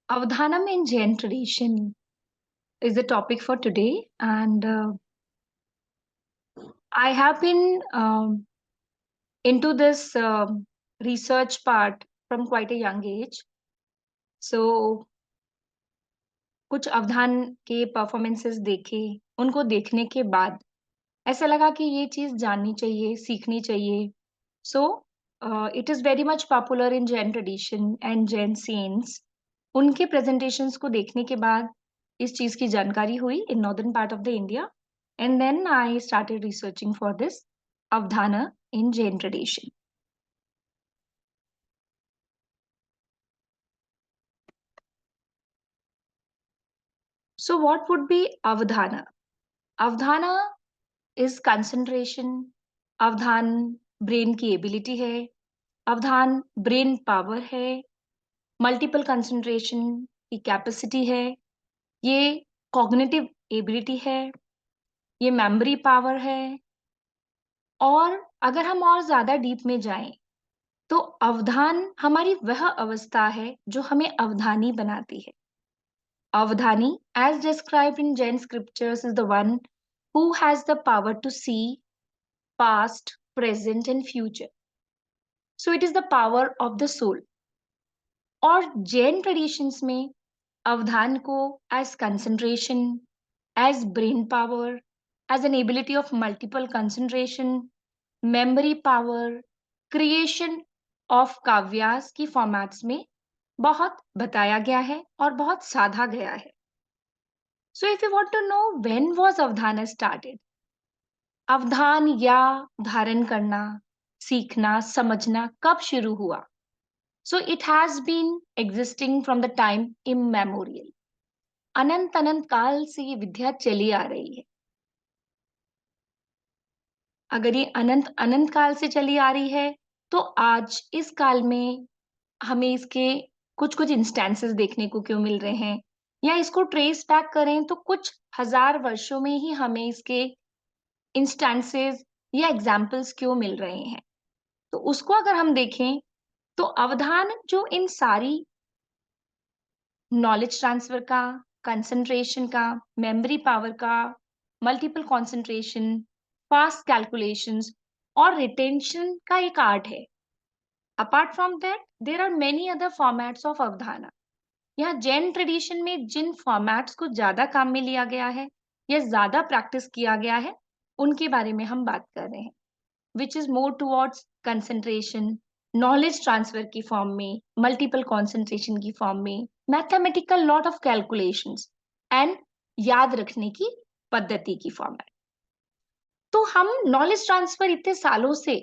Avdhanam in Jain tradition is the topic for today, and I have been into this research part from quite a young age. So, कुछ अवधान के performances देखे, उनको देखने के बाद ऐसा लगा कि ये चीज़ जाननी चाहिए, सीखनी चाहिए. So, it is very much popular in Jain tradition and Jain saints. उनके प्रेजेंटेशंस को देखने के बाद इस चीज़ की जानकारी हुई in northern part of the India, and then I started researching for this Avdhana in Jain tradition. So what would be Avdhana? Avdhana is concentration. अवधान ब्रेन की एबिलिटी है. अवधान ब्रेन पावर है. मल्टीपल कंसंट्रेशन की capacity है. ये cognitive ability है. ये मेमोरी पावर है. और अगर हम और ज्यादा डीप में जाएं तो अवधान हमारी वह अवस्था है जो हमें अवधानी बनाती है. अवधानी as described in Jain scriptures is the one who has the power to see past, present and future. So it is the power of the soul. और जैन ट्रेडिशंस में अवधान को as concentration, as brain power, as an ability of multiple concentration, memory power, creation of काव्यास की formats में बहुत बताया गया है और बहुत साधा गया है. So if you want to know when was Avadhana started, अवधान या धारण करना, सीखना, समझना कब शुरू हुआ? So it has been existing from the time immemorial. अनंत अनंत काल से ये विद्या चली आ रही है. अगर ये अनंत अनंत काल से चली आ रही है तो आज इस काल में हमें इसके कुछ कुछ इंस्टेंसेस देखने को क्यों मिल रहे हैं, या इसको ट्रेस बैक करें तो कुछ हजार वर्षों में ही हमें इसके इंस्टेंसेस या एग्जाम्पल्स क्यों मिल रहे हैं. तो उसको अगर हम देखें तो अवधान जो इन सारी नॉलेज ट्रांसफर का, कंसंट्रेशन का, मेमोरी पावर का, मल्टीपल कंसंट्रेशन, फास्ट कैलकुलेशंस और रिटेंशन का एक आर्ट है. Apart from that there are many other formats of Avadhana. यहाँ जैन ट्रेडिशन में जिन फॉर्मेट्स को ज्यादा काम में लिया गया है या ज्यादा प्रैक्टिस किया गया है उनके बारे में हम बात कर रहे हैं, which is more towards concentration, knowledge transfer की फॉर्म में, मल्टीपल कंसंट्रेशन की फॉर्म में, mathematical lot of calculations and याद रखने की पद्धति की फॉर्म में. तो हम नॉलेज ट्रांसफर इतने सालों से,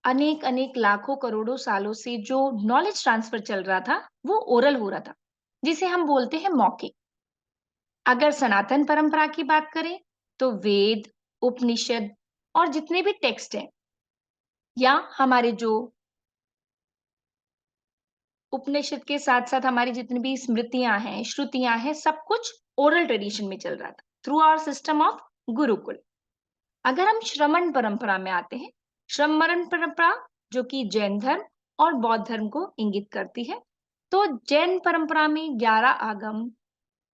अनेक अनेक लाखों करोड़ों सालों से जो नॉलेज ट्रांसफर चल रहा था वो ओरल हो रहा था, जिसे हम बोलते हैं मौखिक. अगर सनातन परंपरा की बात करें तो वेद, उपनिषद और जितने भी टेक्स्ट हैं या हमारे जो उपनिषद के साथ साथ हमारी जितनी भी स्मृतियां हैं, श्रुतियां हैं, सब कुछ ओरल ट्रेडिशन में चल रहा था through our system of gurukul. अगर हम श्रमण परंपरा में आते हैं, श्रमण परंपरा जो कि जैन धर्म और बौद्ध धर्म को इंगित करती है, तो जैन परंपरा में 11 आगम,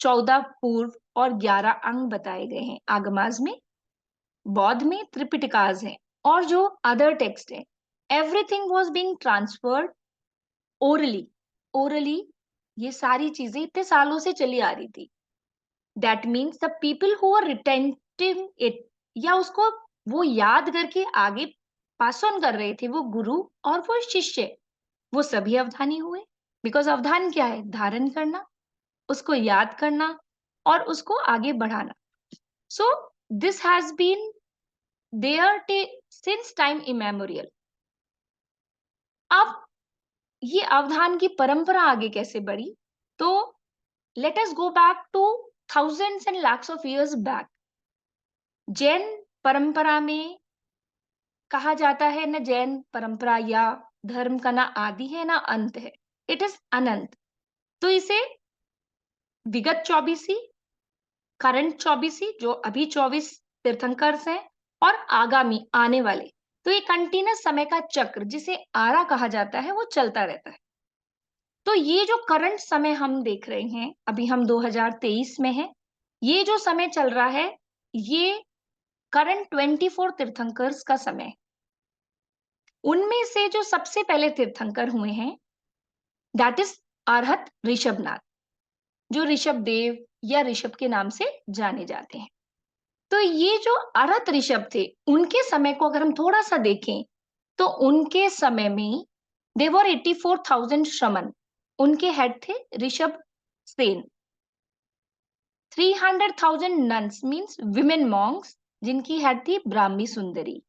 14 पूर्व और 11 अंग बताए गए हैं आगमाज में. बौद्ध में त्रिपिटकाज हैं और जो अदर टेक्स्ट हैं, everything was being transferred orally. Orally ये सारी चीजें इतने सालों से चली आ रही थी. That means the people who are retaining it, या उसको वो याद करके आगे पास ऑन कर रहे थे, वो गुरु और वो शिष्य, वो सभी अवधानी हुए. बिकॉज अवधान क्या है? धारण करना, उसको याद करना और उसको आगे बढ़ाना. So this has been there since time immemorial. अब ये अवधान की परंपरा आगे कैसे बढ़ी? तो let us go back to thousands and lakhs of years back. Jain परंपरा में कहा जाता है न जैन परंपरा या धर्म का ना आदि है ना अंत है, इट इज अनंत. तो इसे विगत चौबीसी, करंट चौबीसी जो अभी 24 तीर्थंकर हैं, और आगामी आने वाले, तो ये कंटिन्यूस समय का चक्र जिसे आरा कहा जाता है वो चलता रहता है. तो ये जो करंट समय हम देख रहे हैं, अभी हम 2023 में हैं, ये जो समय चल रहा है, ये करंट 24 तीर्थंकर्स का समय है। उनमें से जो सबसे पहले तीर्थंकर हुए हैं, दैट इज अरहत ऋषभनाथ, जो ऋषभ देव या ऋषभ के नाम से जाने जाते हैं। तो ये जो अरहत ऋषभ थे, उनके समय को अगर हम थोड़ा सा देखें, तो उनके समय में देवर 84,000 श्रमण, उनके हेड थे Rishabh Sen. 300,000 nuns means women Monks, जिनकी हेड थी ब्राह्मी सुंदरी।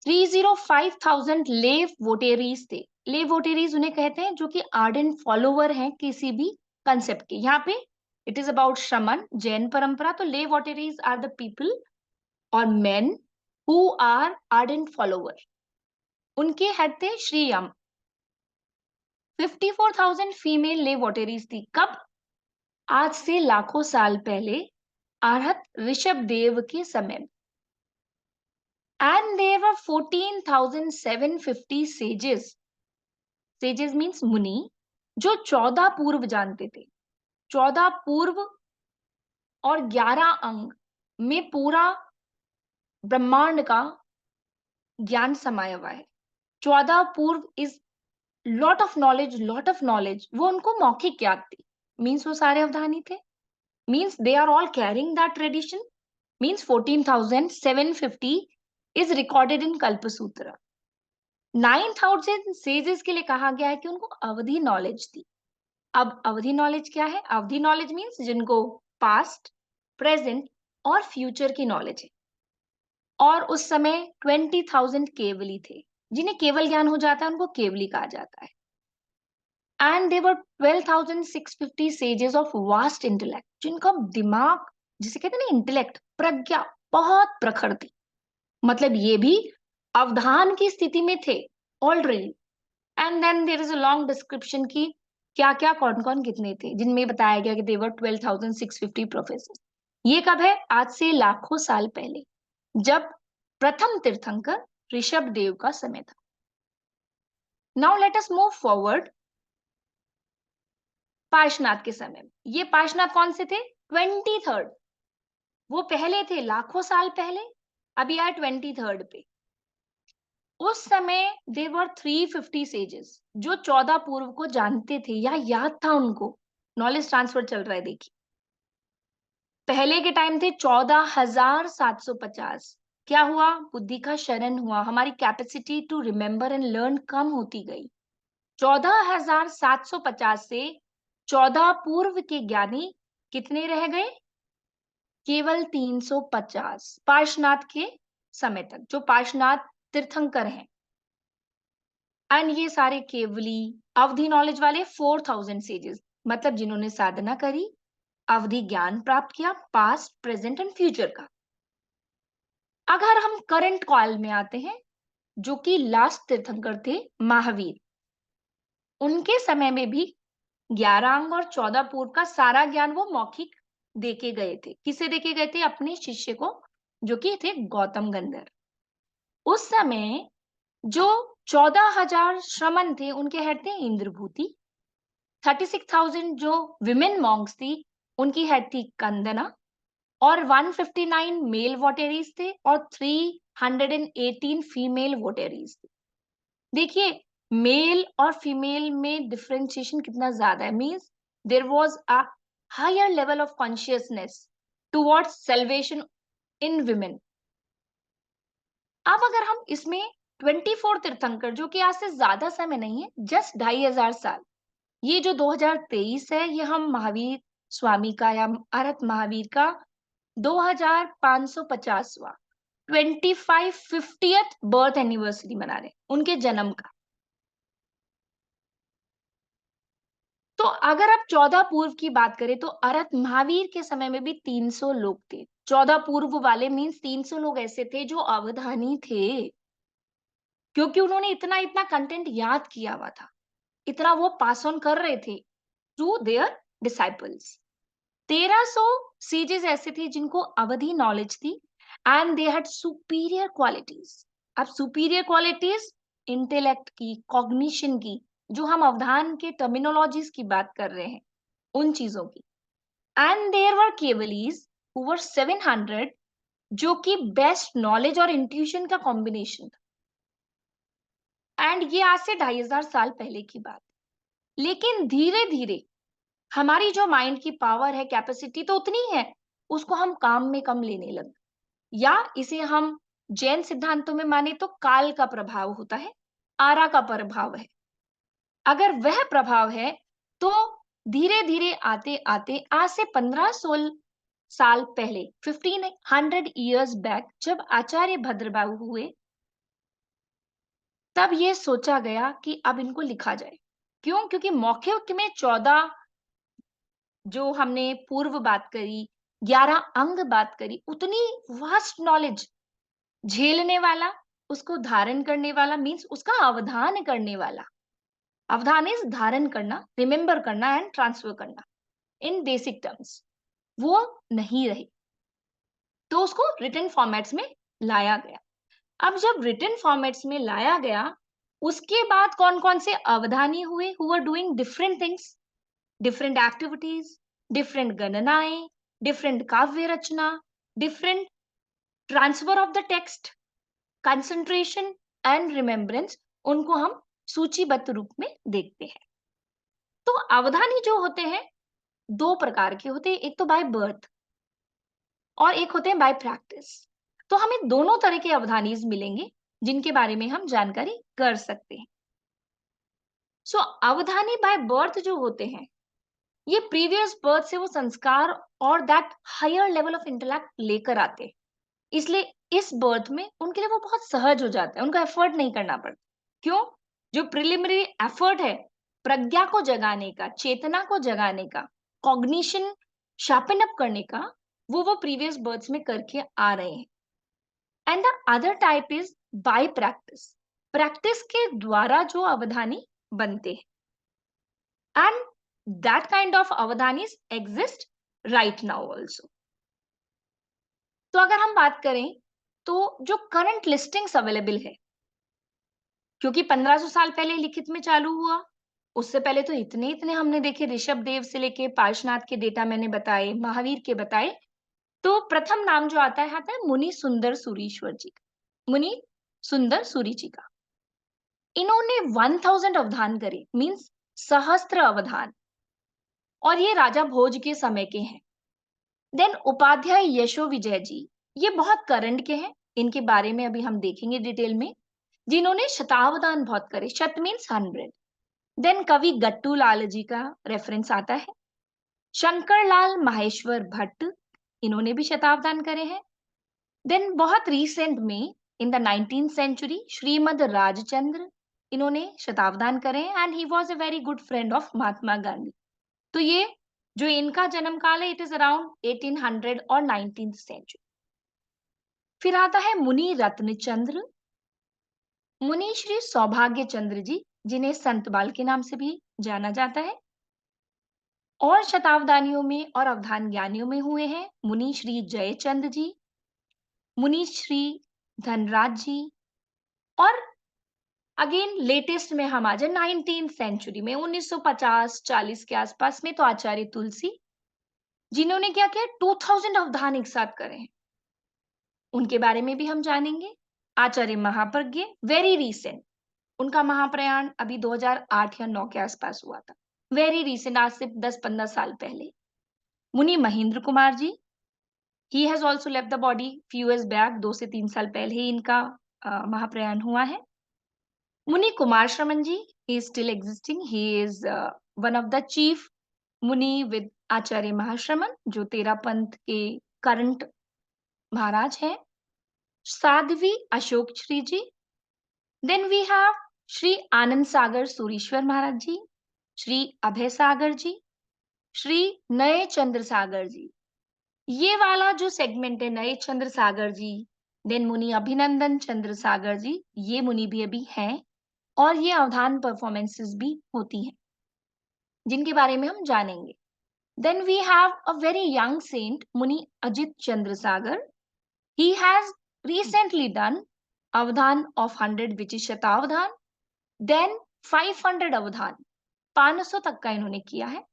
305,000 लेव वोटेरीज थे। लेव वोटेरीज उन्हें कहते हैं जो कि आर्डेंट फॉलोवर हैं किसी भी कंसेप्ट के। यहाँ पे इट इज अबाउट श्रमण, जैन परंपरा। तो lay votaries are the people और men who are ardent follower. उनके हेड थे श्री यम। 54,000 फीमेल लेव वोटेरीज थी। कब? आज से लाखों साल पहले, अरहत ऋषभ देव के समय में। And there were 14,750 sages. Sages means मुनि, जो 14 पूर्व जानते थे। 14 पूर्व और 11 अंग में पूरा ब्रह्मांड का ज्ञान समाया हुआ है। 14 पूर्व is lot of knowledge, lot of knowledge. वो उनको मौखिक याद थी, मीन्स वो सारे अवधानी थे, means they are all carrying that tradition, means 14,750 is recorded in Kalpasutra. 9,000 sages के लिए कहा गया है कि उनको अवधि नॉलेज थी। अब अवधि नॉलेज क्या है? अवधि नॉलेज मीन्स जिनको पास्ट, प्रेजेंट और फ्यूचर की नॉलेज है। और उस समय 20,000 केवली थे। जिन्हें केवल ज्ञान हो जाता है उनको केवली कहा जाता है। And there were 12,650 sages of vast intellect, जिनका दिमाग, जिसे कहते हैं ना इंटेलेक्ट, प्रज्ञा बहुत प्रखर थी। मतलब ये भी अवधान की स्थिति में थे already. And then there is a long description की क्या क्या कौन कौन कितने थे, जिनमें बताया गया कि देवर 12,650 प्रोफेसर। ये कब है? आज से लाखों साल पहले, जब प्रथम तीर्थंकर ऋषभ देव का समय था। Now let us move forward. Parshvanath के समय में, ये पार्श्वनाथ कौन से थे? 23rd। वो पहले थे लाखों साल पहले, अभी आए 23rd पे। उस समय देवर 350 सेजेस, जो 14 पूर्व को जानते थे या याद था उनको। नॉलेज ट्रांसफर चल रहा है, देखिए। पहले के टाइम थे 14,750। क्या हुआ? बुद्धि का शरण हुआ, हमारी capacity to remember and learn कम होती गई। 14,750 से 14 पूर्व के ज्ञानी कितने रह गए? केवल 350 पार्श्वनाथ के समय तक, जो पार्श्वनाथ तीर्थंकर हैं। एंड ये सारे केवली अवधि नॉलेज वाले 4,000 सेजेस, मतलब जिन्होंने साधना करी, अवधि ज्ञान प्राप्त किया, पास्ट, प्रेजेंट एंड फ्यूचर का। अगर हम करंट काल में आते हैं, जो कि लास्ट तीर्थंकर थे महावीर, उनके समय में भी 11 अंग और 14 पूर्व का सारा ज्ञान वो मौखिक देके गए थे। किसे देके गए थे? अपने शिष्य को, जो कि थे गौतम गंधर्व। उस समय जो 14,000 श्रमण थे, उनके हेड थे इंद्रभूति। 36,000 जो विमेन मॉन्क्स थी, उनकी हेड थी कंदना। और 159 मेल वोटेरीज थे और 318 फीमेल वोटेरीज थे। देखिए, मेल और फीमेल में डिफरेंशिएशन कितना ज्यादा है। Means there was a higher level of consciousness towards salvation in women. अब अगर हम इसमें 24 तीर्थंकर, जो कि आज से ज्यादा समय नहीं है, जस्ट 2,500 साल, ये जो 2023 है, ये हम महावीर स्वामी का या अरहत महावीर का 2550वां 2550th बर्थ एनिवर्सरी मना रहे हैं, उनके जन्म का। तो अगर आप 14 पूर्व की बात करें, तो अरहत महावीर के समय में भी 300 लोग थे। 14 पूर्व वाले मीन्स 300 लोग ऐसे थे जो अवधानी थे, क्योंकि उन्होंने इतना इतना कंटेंट याद किया हुआ था, इतना वो पास ऑन कर रहे थे टू देयर डिसाइपल्स। 1300 सीजेस ऐसे थे जिनको अवधि नॉलेज थी, and they had superior qualities. अब सुपीरियर क्वालिटीज इंटेलेक्ट की, कॉग्निशन की, जो हम अवधान के टर्मिनोलॉजीज की बात कर रहे हैं, उन चीजों की। एंड देयर वर केवलीज हु वर 700, जो कि बेस्ट नॉलेज और इंट्यूशन का कॉम्बिनेशन था। एंड ये आज से 2500 साल पहले की बात। लेकिन धीरे धीरे हमारी जो माइंड की पावर है, कैपेसिटी तो उतनी ही है, उसको हम काम में कम लेने लगे, या इसे हम जैन सिद्धांतों में माने तो काल का प्रभाव होता है, आरा का प्रभाव है। अगर वह प्रभाव है तो धीरे धीरे आते आते आज से 15-16 साल पहले, 1500 बैक, जब आचार्य भद्रबाहु हुए, तब ये सोचा गया कि अब इनको लिखा जाए। क्यों? क्योंकि मौखिक में 14, जो हमने पूर्व बात करी, 11 अंग बात करी, उतनी वास्ट नॉलेज झेलने वाला, उसको धारण करने वाला, मीन्स उसका अवधान करने वाला। अवधान इज धारण करना, रिमेंबर करना एंड ट्रांसफर करना इन बेसिक टर्म्स, वो नहीं रहे। तो उसको रिटन फॉर्मेट्स में लाया गया। अब जब रिटन फॉर्मेट्स में लाया गया, उसके बाद कौन कौन से अवधानी हुए, who are doing different things, different activities, different गणनाएं, डिफरेंट काव्य रचना, different transfer of the text, concentration and remembrance, उनको हम सूचीबद्ध रूप में देखते हैं। तो अवधानी जो होते हैं, दो प्रकार के होते हैं, एक तो बाय बर्थ और एक होते हैं बाय प्रैक्टिस। तो हमें दोनों तरह के अवधानीज मिलेंगे जिनके बारे में हम जानकारी कर सकते हैं। सो अवधानी बाय बर्थ जो होते हैं, ये प्रीवियस बर्थ से वो संस्कार और that higher level of intellect लेकर आते हैं। इसलिए इस बर्थ में उनके लिए वो बहुत सहज हो जाता है, उनको एफर्ट नहीं करना पड़ता। क्यों? जो प्रिलिमिनरी एफर्ट है प्रज्ञा को जगाने का, चेतना को जगाने का, कॉग्निशन शार्पन अप करने का, वो प्रीवियस बर्थ्स में करके आ रहे हैं। And the other type is by practice, practice के द्वारा जो अवधानी बनते हैं। And that kind of avadhanis exist right now also. तो अगर हम बात करें तो जो करंट लिस्टिंग्स अवेलेबल है, क्योंकि 1500 साल पहले लिखित में चालू हुआ, उससे पहले तो इतने इतने हमने देखे, ऋषभ देव से लेके पार्श्वनाथ के डेटा मैंने बताए, महावीर के बताए। तो प्रथम नाम जो आता है मुनि सुंदर सूरीश्वर जी का, मुनि सुंदर सूरी जी का। इन्होंने 1000 अवधान करे, मीन्स सहस्त्र अवधान, और ये राजा भोज के समय के हैं। देन उपाध्याय यशो विजय जी, ये बहुत करंट के हैं, इनके बारे में अभी हम देखेंगे डिटेल में, जिन्होंने शतावधान बहुत करे, शत मीन्स 100। देन कवि गट्टू लाल जी का रेफरेंस आता है, शंकर लाल माहेश्वर भट्ट, इन्होंने भी शतावधान करे हैं। देन बहुत रिसेंट में in the 19th century Shrimad Rajchandra, इन्होंने शतावधान करे and he was a very good friend of Mahatma Gandhi. तो ये जो इनका जन्म काल है, इट इज अराउंड 1800 और 19th सेंचुरी। फिर आता है मुनि रत्नचंद्र, मुनि श्री सौभाग्य चंद्र जी, जिन्हें संत बाल के नाम से भी जाना जाता है, और शतावधानियों में और अवधान ज्ञानियों में हुए हैं मुनि श्री जयचंद जी, मुनि श्री धनराज जी, और अगेन लेटेस्ट में हम आ जाए 19th सेंचुरी में, 1950-40 के आसपास में, तो आचार्य तुलसी, जिन्होंने क्या किया, 2000 अवधान एक साथ करे हैं, उनके बारे में भी हम जानेंगे। आचार्य महाप्रज्ञ, वेरी रीसेंट, उनका महाप्रयाण अभी 2008 या 9 के आसपास हुआ था, वेरी रीसेंट, आज से 10-15 साल पहले। Muni Mahendra Kumar ji, he has also left the body few years back, 2 से 3 साल पहले ही इनका महाप्रयाण हुआ है। मुनि कुमार श्रमण जी, he is still existing, he is one of the chief मुनि विद आचार्य महाश्रमण, जो तेरा पंथ के करंट महाराज हैं। साध्वी अशोक श्री जी, then we have Shri Anand Sagar Surishwar महाराज जी, श्री अभय सागर जी, श्री नए चंद्र सागर जी। ये वाला जो सेगमेंट है, नए चंद्र सागर जी, देन मुनि अभिनंदन चंद्र सागर जी, ये मुनि भी अभी हैं, और ये अवधान परफॉर्मेंसेस भी होती हैं, जिनके बारे में हम जानेंगे। Then we have a very young saint Muni Ajit Chandra Sagar, he has recently done avadhan of 100, which is shatavadhan. Then 500 avadhan, 500 तक का इन्होंने किया है।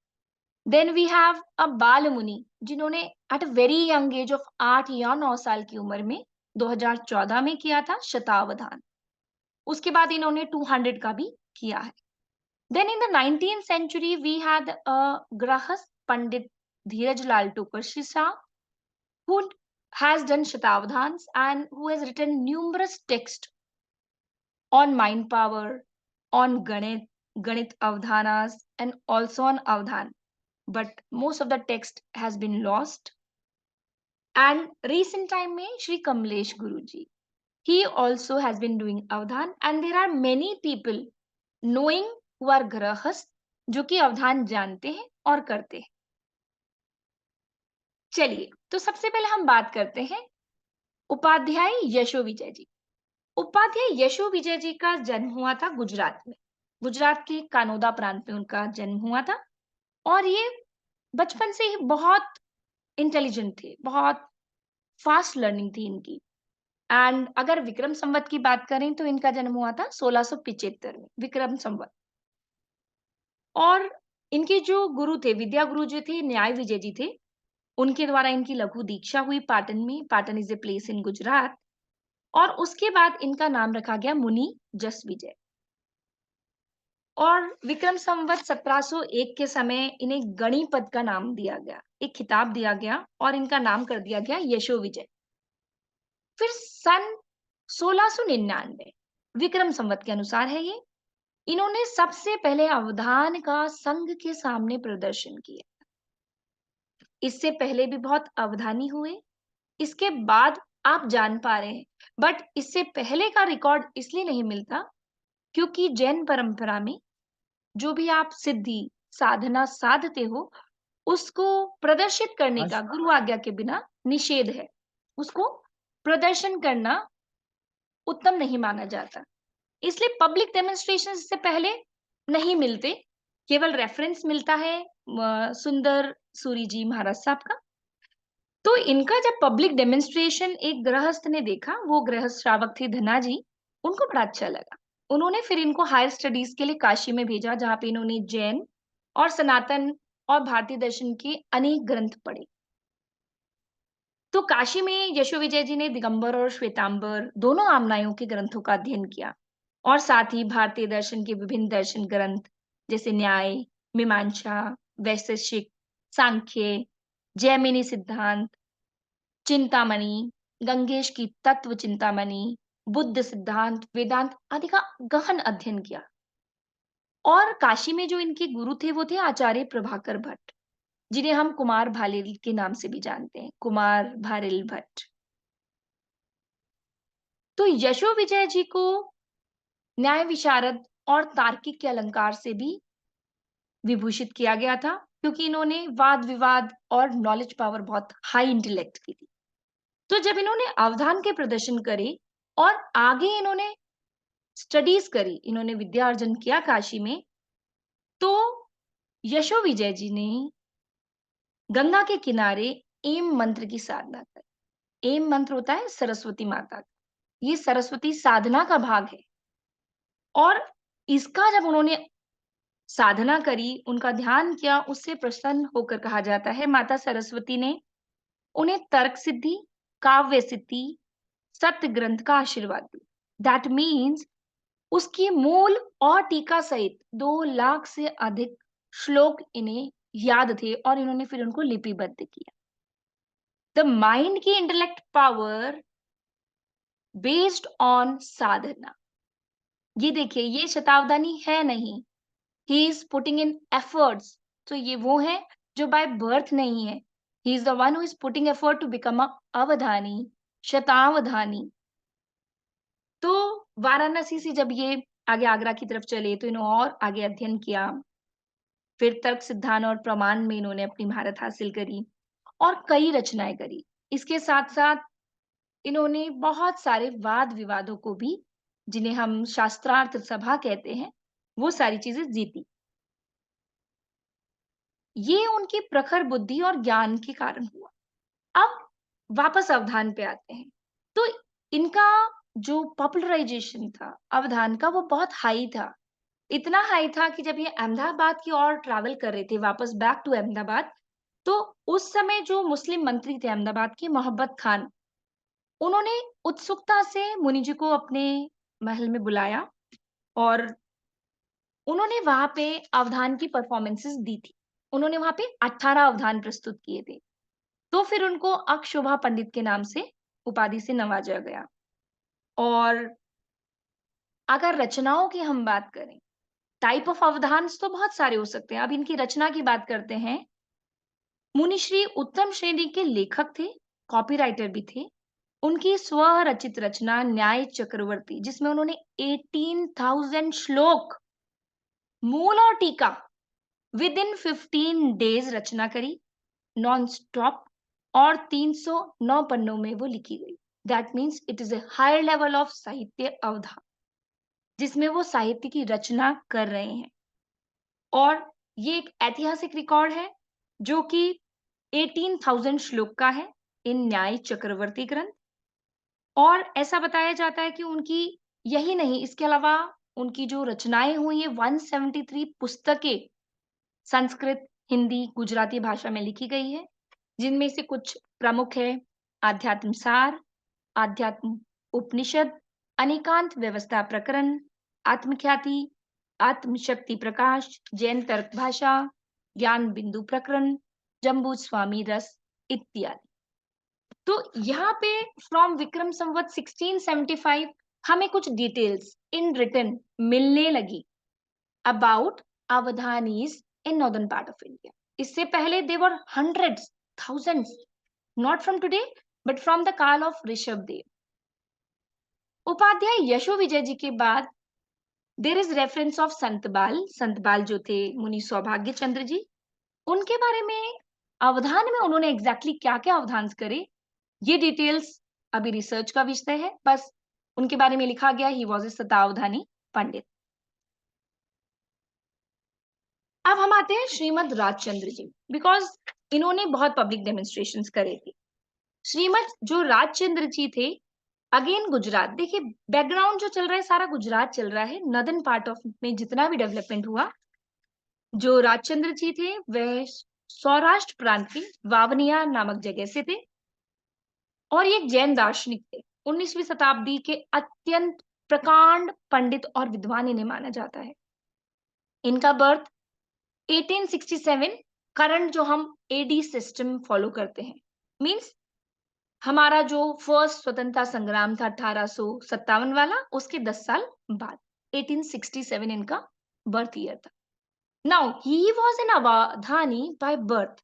देन वी हैव अ बाल मुनि, जिन्होंने at a very young age of 8 या 9 साल की उम्र में 2014 में किया था शतावधान। उसके बाद इन्होंने 200 का भी किया है। Then in the 19th century we had a grahas Pandit Dheeraj Lal Tokarsha, who has done Shatavadhans and who has written numerous texts on mind power, on Ganit Avdhanas, and also on Avdhan. But most of the text has been lost. And recent time mein Shri Kamlesh Guruji, he also has been doing Avdhan, and there are many people knowing who are grahas जो कि अवधान जानते हैं और करते हैं। चलिए, तो सबसे पहले हम बात करते हैं उपाध्याय यशो विजय जी। उपाध्याय यशो विजय जी का जन्म हुआ था गुजरात में। गुजरात के कानोदा प्रांत में उनका जन्म हुआ था और ये बचपन से ही बहुत इंटेलिजेंट थे, बहुत फास्ट लर्निंग थी इनकी। एंड अगर विक्रम संवत की बात करें तो इनका जन्म हुआ था 1675 में, विक्रम संवत। और इनके जो गुरु थे, विद्या गुरु जो थे, न्याय विजय जी थे, उनके द्वारा इनकी लघु दीक्षा हुई पाटन में। Patan is a place in Gujarat. और उसके बाद इनका नाम रखा गया मुनि जस विजय। और विक्रम संवत 1701 के समय इन्हें गणिपद का नाम दिया गया, एक खिताब दिया गया और इनका नाम कर दिया गया यशो विजय। फिर सन 1699 विक्रम संवत के अनुसार है ये, इन्होंने सबसे पहले अवधान का संघ के सामने प्रदर्शन किया। इससे पहले भी बहुत अवधानी हुए, इसके बाद आप जान पा रहे हैं, बट इससे पहले का रिकॉर्ड इसलिए नहीं मिलता क्योंकि जैन परंपरा में जो भी आप सिद्धि साधना साधते हो, उसको प्रदर्शित करने का गुरु आज्ञा के बिना निषेध है। उसको प्रदर्शन करना उत्तम नहीं माना जाता, इसलिए पब्लिक डेमोन्स्ट्रेशन से पहले नहीं मिलते। केवल रेफरेंस मिलता है सुंदर सूरी जी महाराज साहब का। तो इनका जब पब्लिक डेमोन्स्ट्रेशन एक गृहस्थ ने देखा, वो गृहस्थ श्रावक थे धना जी, उनको बड़ा अच्छा लगा। उन्होंने फिर इनको हायर स्टडीज के लिए काशी में भेजा, जहाँ पे इन्होंने जैन और सनातन और भारतीय दर्शन के अनेक ग्रंथ पढ़े। तो काशी में यशो विजय जी ने दिगंबर और श्वेतांबर दोनों आमनायों के ग्रंथों का अध्ययन किया और साथ ही भारतीय दर्शन के विभिन्न दर्शन ग्रंथ जैसे न्याय, मीमांसा, वैशेषिक, सांख्य, जैमिनी सिद्धांत, चिंतामणि, गंगेश की तत्व चिंतामणि, बुद्ध सिद्धांत, वेदांत आदि का गहन अध्ययन किया। और काशी में जो इनके गुरु थे वो थे आचार्य प्रभाकर भट्ट, जिन्हें हम कुमार भालेल के नाम से भी जानते हैं, कुमार भारेल भट्ट। तो यशो विजय जी को न्याय विशारद और तार्किक के अलंकार से भी विभूषित किया गया था, क्योंकि इन्होंने वाद विवाद और नॉलेज पावर बहुत हाई इंटेलेक्ट की थी। तो जब इन्होंने अवधान के प्रदर्शन करे और आगे इन्होंने स्टडीज करी, इन्होंने विद्या अर्जन किया काशी में, तो यशो विजय जी ने गंगा के किनारे एम मंत्र की साधना करी। एम मंत्र होता है सरस्वती माता का, ये सरस्वती साधना का भाग है। और इसका जब उन्होंने साधना करी, उनका ध्यान किया, उससे प्रसन्न होकर कहा जाता है माता सरस्वती ने उन्हें तर्क सिद्धि, काव्य सिद्धि, सत्य ग्रंथ का आशीर्वाद दिया। दैट मीन्स उसकी मूल और टीका सहित 2 लाख से अधिक श्लोक इन्हें याद थे और इन्होंने फिर उनको लिपिबद्ध किया। द माइंड की intellect power based on sadhana. ये देखिए, ये शतावधानी है नहीं, he is putting in efforts. तो ये वो है जो बाय बर्थ नहीं है, he is the one who is putting effort to become a avadhani, shatavadhani. तो वाराणसी से जब ये आगे आगरा की तरफ चले तो इन्होंने और आगे अध्ययन किया। फिर तर्क सिद्धांत और प्रमाण में इन्होंने अपनी महारत हासिल करी और कई रचनाएं करी। इसके साथ-साथ इन्होंने बहुत सारे वाद-विवादों को भी, जिन्हें हम शास्त्रार्थ सभा कहते हैं, वो सारी चीज़ें जीती। ये उनकी प्रखर बुद्धि और ज्ञान के कारण हुआ। अब वापस अवधान पे आते हैं। तो इनका जो पॉपुलराइज़ेशन था अवधान का, वो बहुत हाई था। इतना हाई था कि जब ये अहमदाबाद की ओर ट्रैवल कर रहे थे वापस बैक टू अहमदाबाद, तो उस समय जो मुस्लिम मंत्री थे अहमदाबाद के मोहब्बत खान, उन्होंने उत्सुकता से मुनि जी को अपने महल में बुलाया और उन्होंने वहाँ पे अवधान की परफॉर्मेंसेस दी थी। उन्होंने वहाँ पे 18 अवधान प्रस्तुत किए थे। तो फिर उनको अक्षोभा पंडित के नाम से उपाधि से नवाजा गया। और अगर रचनाओं की हम बात करें, टाइप ऑफ अवधान्स तो बहुत सारे हो सकते हैं। अब इनकी रचना की बात करते हैं। मुनिश्री उत्तम श्रेणी के लेखक थे, कॉपीराइटर भी थे। उनकी स्वरचित रचना न्याय चक्रवर्ती, जिसमें उन्होंने 18,000 श्लोक, मूल और टीका विद इन 15 डेज रचना करी, नॉन स्टॉप, और 309 पन्नों में वो लिखी गई। That means it is a higher level of sahitya avadhan, जिसमें वो साहित्य की रचना कर रहे हैं। और ये एक ऐतिहासिक रिकॉर्ड है जो कि 18,000 श्लोक का है इन न्याय चक्रवर्ती ग्रंथ। और ऐसा बताया जाता है कि उनकी यही नहीं, इसके अलावा उनकी जो रचनाएं हुई है 173 पुस्तकें संस्कृत, हिंदी, गुजराती भाषा में लिखी गई है, जिनमें से कुछ प्रमुख है आध्यात्म सार, आध्यात्म उपनिषद, अनेकांत व्यवस्था प्रकरण, आत्मख्याति, आत्मशक्ति प्रकाश, जैन तर्क भाषा, ज्ञान बिंदु प्रकरण, जम्बू स्वामी रस इत्यादि। तो यहाँ पे फ्रॉम विक्रम संवत 1675 हमें कुछ डिटेल्स इन रिटन मिलने लगी about avadhanis in northern part of India. इससे पहले there hundreds, thousands, not from today but from the kaal of Rishabh Dev. Upadhyay Yasho Vijay ji के बाद there is reference of Santbal. Santbal जो थे मुनि सौभाग्य चंद्र जी, उनके बारे में अवधान में उन्होंने एग्जैक्टली क्या क्या अवधान करे, ये डिटेल्स अभी रिसर्च का विषय है। बस उनके बारे में लिखा गया ही वॉज ए शतावधानी पंडित। अब हम आते हैं श्रीमद राजचंद्र जी, बिकॉज इन्होंने बहुत पब्लिक डेमोन्स्ट्रेशंस करे थे। श्रीमद जो राजचंद्र जी थे, अगेन गुजरात, देखिए बैकग्राउंड जो चल रहा है सारा गुजरात चल रहा है। नॉर्दर्न पार्ट ऑफ में जितना भी डेवलपमेंट हुआ, जो राजचंद्र जी थे वह सौराष्ट्र प्रांत के वावनिया नामक जगह से थे और ये एक जैन दार्शनिक थे। 19वीं शताब्दी के अत्यंत प्रकांड पंडित और विद्वान इन्हें माना जाता है। इनका बर्थ 1867, करंट जो हम एडी सिस्टम फॉलो करते हैं, मींस हमारा जो फर्स्ट स्वतंत्रता संग्राम था 1857 वाला, उसके 10 साल बाद 1867 इनका बर्थ ईयर था। Now he was an Avadhani by birth.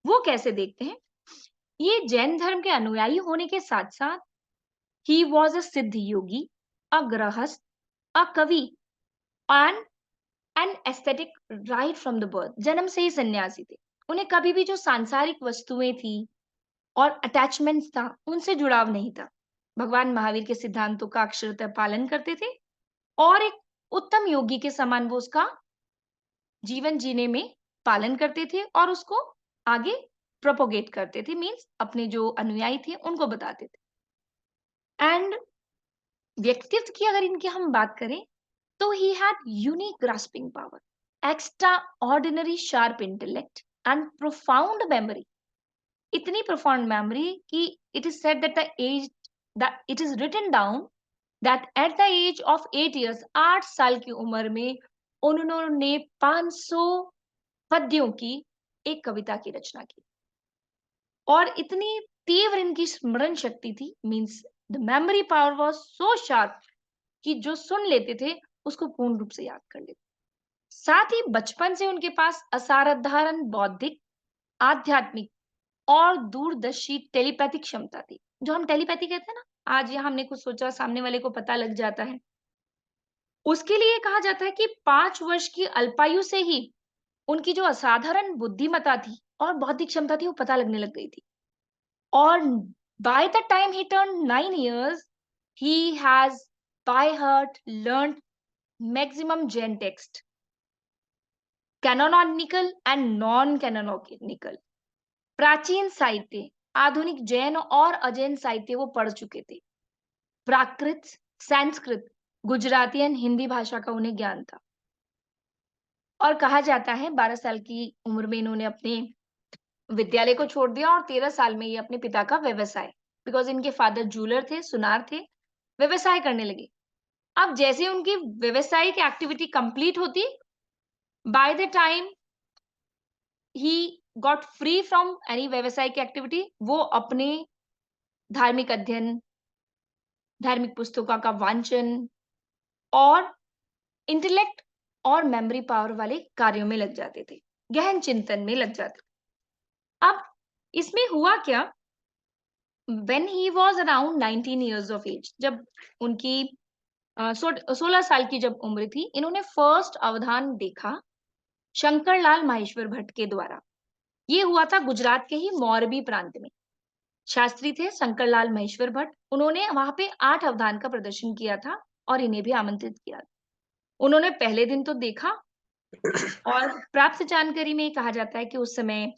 वो कैसे देखते हैं, ये जैन धर्म के अनुयायी होने के साथ साथ ही वॉज अ सिद्ध योगी, अ गृहस्थ, अ कवि and an aesthetic right from the birth. जन्म से ही सन्यासी थे। उन्हें कभी भी जो सांसारिक वस्तुएं थी और अटैचमेंट्स था, उनसे जुड़ाव नहीं था। भगवान महावीर के सिद्धांतों का अक्षरतः पालन करते थे और एक उत्तम योगी के समान वो उसका जीवन जीने में पालन करते थे और उसको आगे प्रोपोगेट करते थे, मीन्स अपने जो अनुयायी थे उनको बताते थे। एंड व्यक्तित्व की अगर इनकी हम बात करें, तो he had unique grasping power, extraordinary sharp intellect and profound memory. इतनी profound memory कि it is said that the age that it is written down that at the age of 8 years, 8 साल की उम्र में उन्होंने 500 पद्यों की एक कविता की रचना की। और इतनी तीव्र इनकी स्मरण शक्ति थी, means the memory power was so sharp कि जो सुन लेते थे उसको पूर्ण रूप से याद कर लेते। साथ ही बचपन से उनके पास असाधारण बौद्धिक, आध्यात्मिक और दूरदर्शी टेलीपैथिक क्षमता थी। जो हम टेलीपैथी कहते हैं ना, आज यहाँ हमने कुछ सोचा सामने वाले को पता लग जाता है। उसके लिए कहा जाता है कि 5 वर्ष की अल्पायु से ही उनकी जो असाधारण बुद्धिमत्ता थी और बौद्धिक क्षमता थी वो पता लगने लग गई थी। और by the time he turn 9 years, he has by heart learned maximum Jain text, canonical and non canonical, प्राचीन साहित्य, आधुनिक जैन और अजैन साहित्य वो पढ़ चुके थे। प्राकृत, संस्कृत, गुजराती एंड हिंदी भाषा का उन्हें ज्ञान था। और कहा जाता है 12 साल की उम्र में इन्होंने अपने विद्यालय को छोड़ दिया और 13 साल में ये अपने पिता का व्यवसाय, बिकॉज़ इनके फादर जूलर थे, सुनार थे, व्यवसाय करने लगे। अब जैसे ही उनकी व्यावसायिक एक्टिविटी कंप्लीट होती, by the time he got free from any व्यावसायिक एक्टिविटी, वो अपने धार्मिक अध्ययन, धार्मिक पुस्तकों का वांचन और इंटेलेक्ट और मेमोरी पावर वाले कार्यों में लग जाते थे, गहन चिंतन में लग जाते थे। अब इसमें हुआ क्या, when he was around 19 years of age, जब उनकी 16 साल की जब उम्र थी, इन्होंने फर्स्ट अवधान देखा शंकरलाल माहेश्वर भट्ट के द्वारा। ये हुआ था गुजरात के ही मोरबी प्रांत में। शास्त्री थे शंकरलाल माहेश्वर भट्ट, उन्होंने वहां पे 8 अवधान का प्रदर्शन किया था और इन्हें भी आमंत्रित किया। उन्होंने पहले दिन तो देखा और प्राप्त जानकारी में कहा जाता है कि उस समय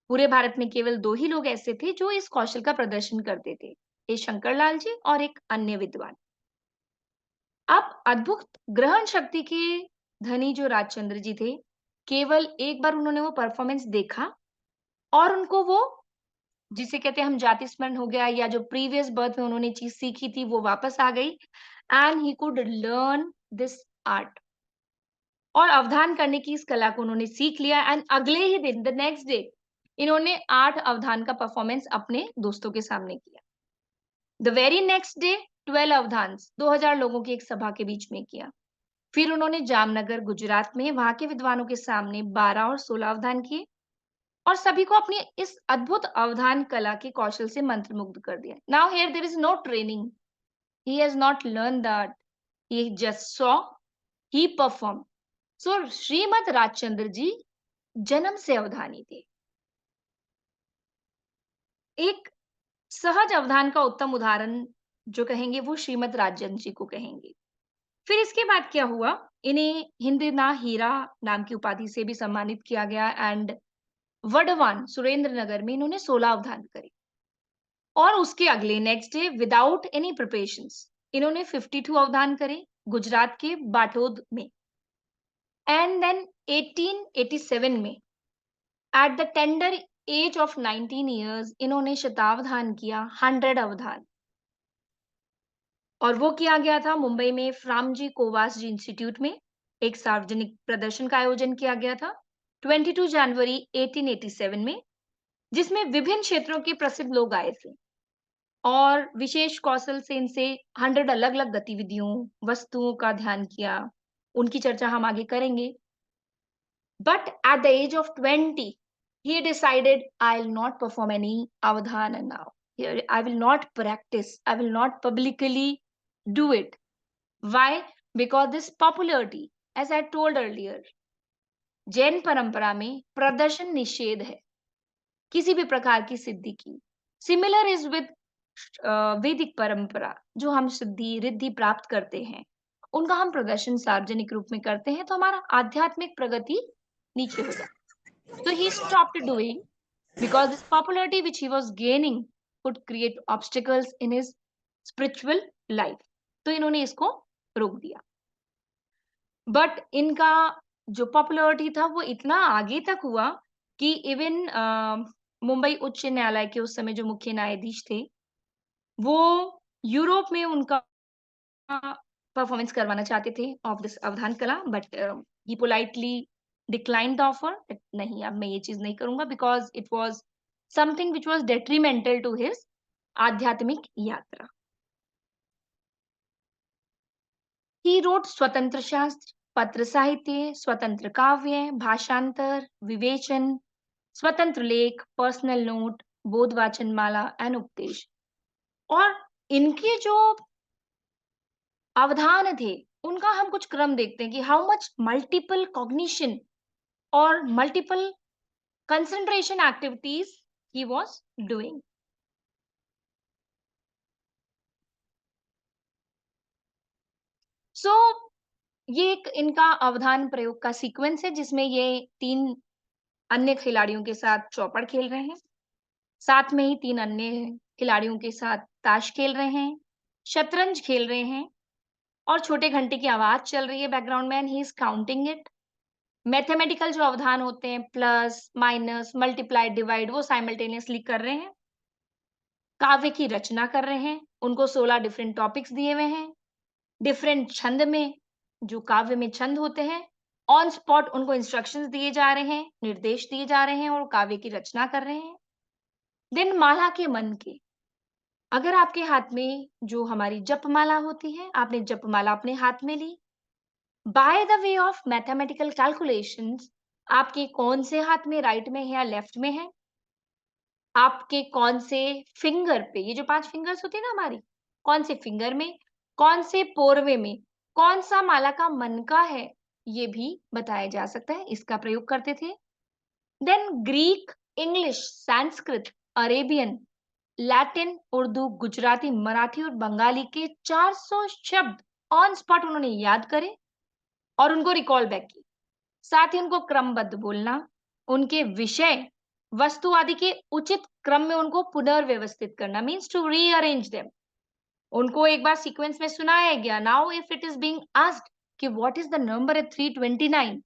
पूरे भारत में केवल 2 ही लोग ऐसे थे जो इस कौशल का प्रदर्शन करते थे। एक शंकरलाल जी और एक अन्य विद्वान। अब अद्भुत ग्रहण शक्ति के धनी जो राजचंद्र जी थे, केवल एक बार उन्होंने वो परफॉर्मेंस देखा और उनको वो जिसे कहते हैं हम जाति स्मरण हो गया या जो प्रीवियस बर्थ में उन्होंने चीज़ सीखी थी वो वापस आ गई and he could learn this art. और अवधान करने की इस कला को उन्होंने सीख लिया एंड अगले ही दिन द नेक्स्ट डे इन्होंने 8 अवधान का परफॉर्मेंस अपने दोस्तों के सामने किया। द वेरी नेक्स्ट डे 12 अवधान्स 2000 लोगों की एक सभा के बीच में किया। फिर उन्होंने जामनगर गुजरात में वहां के विद्वानों के सामने 12 और 16 अवधान किए और सभी को अपनी इस अद्भुत अवधान कला के कौशल से मंत्रमुग्ध कर दिया। Now here there is no training, he has not learn that, he just saw, he perform. So Shrimad Rajchandra ji जन्म से अवधानी थे। एक सहज अवधान का उत्तम उदाहरण जो कहेंगे वो श्रीमद राजचंद्र जी को कहेंगे। फिर इसके बाद क्या हुआ, इन्हें हिंद ना हीरा नाम की उपाधि से भी सम्मानित किया गया एंड वडवान सुरेंद्र नगर में इन्होंने 16 अवधान करे और उसके अगले next day without any preparations इन्होंने 52 अवधान करे गुजरात के बाटोद में एंड देन 1887 में eight the tender age of 19 years इन्होंने शतावधान किया 100 अवधान और वो किया गया था मुंबई में फ्रामजी कोवास जी इंस्टीट्यूट में एक सार्वजनिक प्रदर्शन का आयोजन किया गया था 22 जनवरी 1887 में जिसमें विभिन्न क्षेत्रों के प्रसिद्ध लोग आए थे और विशेष कौशल से इनसे 100 अलग-अलग गतिविधियों, वस्तुओं का ध्यान किया। उनकी चर्चा हम आगे करेंगे। But at the age of 20, he decided, I'll not perform any avadhana now. Here, I will not practice. I will not publicly do it. Why? Because this popularity, as I told earlier, Jain परंपरा में प्रदर्शन निषेध है किसी भी प्रकार की सिद्धि की। सिमिलर इज विद वैदिक परंपरा, जो हम सिद्धि रिद्धि प्राप्त करते हैं उनका हम प्रदर्शन सार्वजनिक रूप में करते हैं तो हमारा आध्यात्मिक प्रगति नीचे हो जाती है। So he stopped doing because this popularity which he was gaining could create obstacles in his spiritual life. तो इन्होंने इसको रोक दिया। बट इनका जो पॉपुलैरिटी था वो इतना आगे तक हुआ कि इवन मुंबई उच्च न्यायालय के उस समय जो मुख्य न्यायाधीश थे, वो यूरोप में उनका परफॉर्मेंस करवाना चाहते थे of this avadhan kala but he politely declined the offer. नहीं, अब मैं ये चीज़ नहीं करूँगा because it was something which was detrimental to his adhyatmik yatra. He wrote स्वतंत्र शास्त्र, पत्र साहित्य, स्वतंत्र काव्य, भाषांतर, विवेचन, स्वतंत्र लेख, पर्सनल नोट, बोध वाचन माला एंड उपदेश। और इनके जो अवधान थे, उनका हम कुछ क्रम देखते हैं कि हाउ मच मल्टीपल कॉग्निशन और multiple concentration activities he was doing. So ये एक इनका अवधान प्रयोग का सीक्वेंस है जिसमें ये 3 अन्य खिलाड़ियों के साथ चौपड़ खेल रहे हैं। साथ में ही 3 अन्य खिलाड़ियों के साथ ताश खेल रहे हैं, शतरंज खेल रहे हैं और छोटे घंटे की आवाज़ चल रही है बैकग्राउंड में and he is counting it. Mathematical जो अवधान होते हैं, प्लस, माइनस, मल्टीप्लाई, डिवाइड, वो साइमल्टेनियसली कर रहे हैं। काव्य की रचना कर रहे हैं, उनको 16 डिफरेंट टॉपिक्स दिए हुए हैं। डिफरेंट छंद में, जो काव्य में छंद होते हैं, ऑन स्पॉट उनको इंस्ट्रक्शंस दिए जा रहे हैं, निर्देश दिए जा रहे हैं और काव्य की रचना कर रहे हैं। देन माला के मन के, अगर आपके हाथ में जो हमारी जपमाला होती है, आपने जपमाला अपने हाथ में ली, by the way of mathematical calculations, आपके कौन से हाथ में, राइट में है या लेफ्ट में है, आपके कौन से फिंगर पे, ये जो 5 फिंगर्स होती है ना हमारी, कौन से फिंगर में, कौन से पोरवे में, कौन-सा माला का मनका है, ये भी बताया जा सकता है, इसका प्रयोग करते थे। Then Greek, English, Sanskrit, Arabian, Latin, Urdu, Gujarati, Marathi और बंगाली के 400 शब्द ऑन स्पॉट उन्होंने याद करे और उनको रिकॉल बैक किए। साथ ही उनको क्रमबद्ध बोलना, उनके विषय, वस्तु आदि के उचित क्रम में उनको पुनर्व्यवस्थित करना, मीन्स टू रीअरेंज देम। उनको एक बार सीक्वेंस में सुनाया गया, now if it is being asked कि what is the number at 329,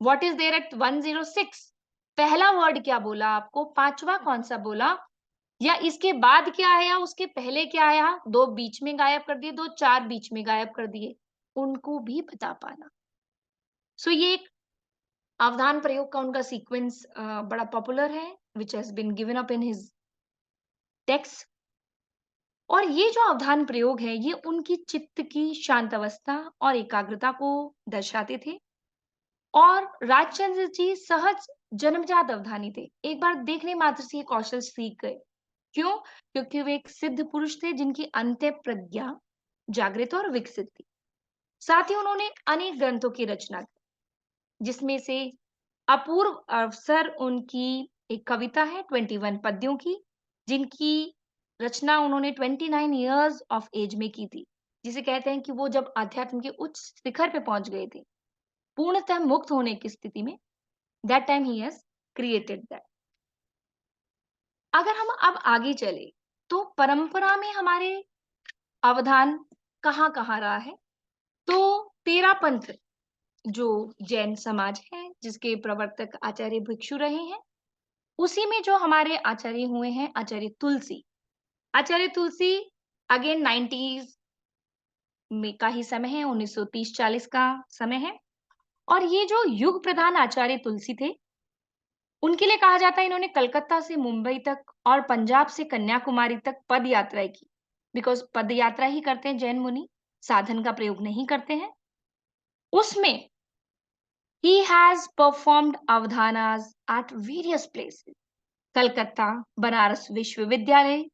what is there at 106, पहला वर्ड क्या बोला आपको, पांचवा कौन सा बोला, या इसके बाद क्या आया, उसके पहले क्या आया, दो बीच में गायब कर दिए, दो चार बीच में गायब कर दिए, उनको भी बता पाना। सो ये एक अवधान प्रयोग का उनका सीक्वेंस बड़ा पॉपुलर है, which has been given up in his text. और ये जो अवधान प्रयोग है, ये उनकी चित्त की शांत अवस्था और एकाग्रता को दर्शाते थे। और राजचंद्र जी सहज जन्मजात अवधानी थे, एक बार देखने मात्र से ये कौशल सीख गए। क्यों? क्योंकि वे एक सिद्ध पुरुष थे जिनकी अंत्य प्रज्ञा जागृत और विकसित थी। साथ ही उन्होंने अनेक ग्रंथों की रचना की, जिसमें से अपूर्व अवसर उनकी एक कविता है 21 पद्यों की, जिनकी रचना उन्होंने 29 इयर्स ऑफ एज में की थी, जिसे कहते हैं कि वो जब अध्यात्म के उच्च शिखर पे पहुंच गए थे, पूर्णतः मुक्त होने की स्थिति में, that time he has created that. अगर हम अब आगे चले, तो परंपरा में हमारे अवधान कहाँ-कहाँ रहा है? तो तेरा पंथ, जो जैन समाज है, जिसके प्रवर्तक आचार्य भिक्षु रहे हैं, उसी में जो हमारे आचार्य हुए हैं, आचार्य तुलसी। आचार्य तुलसी अगेन 90s में का ही समय है, 1930-40 का समय है। और ये जो युग प्रधान आचार्य तुलसी थे, उनके लिए कहा जाता है इन्होंने कलकत्ता से मुंबई तक और पंजाब से कन्याकुमारी तक पद यात्राएँ की। बिकॉज़ पद यात्रा ही करते हैं जैन मुनि, साधन का प्रयोग नहीं करते हैं। उसमें he has performed अवधानास at various places. Calcutta, Banaras विश्वविद्यालय,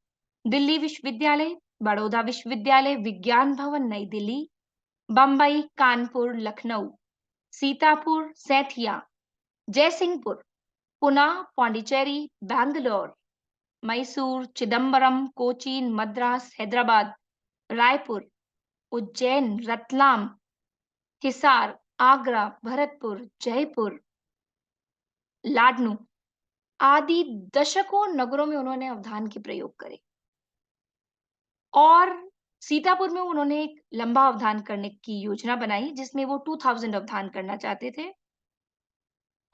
दिल्ली विश्वविद्यालय, बड़ौदा विश्वविद्यालय, विज्ञान भवन नई दिल्ली, बम्बई, कानपुर, लखनऊ, सीतापुर, सैथिया, जयसिंहपुर, पुणे, पौंडीचेरी, बैंगलोर, मैसूर, चिदम्बरम, कोचीन, मद्रास, हैदराबाद, रायपुर, उज्जैन, रतलाम, हिसार, आगरा, भरतपुर, जयपुर, लाडनू आदि दशकों नगरों में उन्होंने अवधान के प्रयोग करे। और सीतापुर में उन्होंने एक लंबा अवधान करने की योजना बनाई, जिसमें वो 2000 अवधान करना चाहते थे।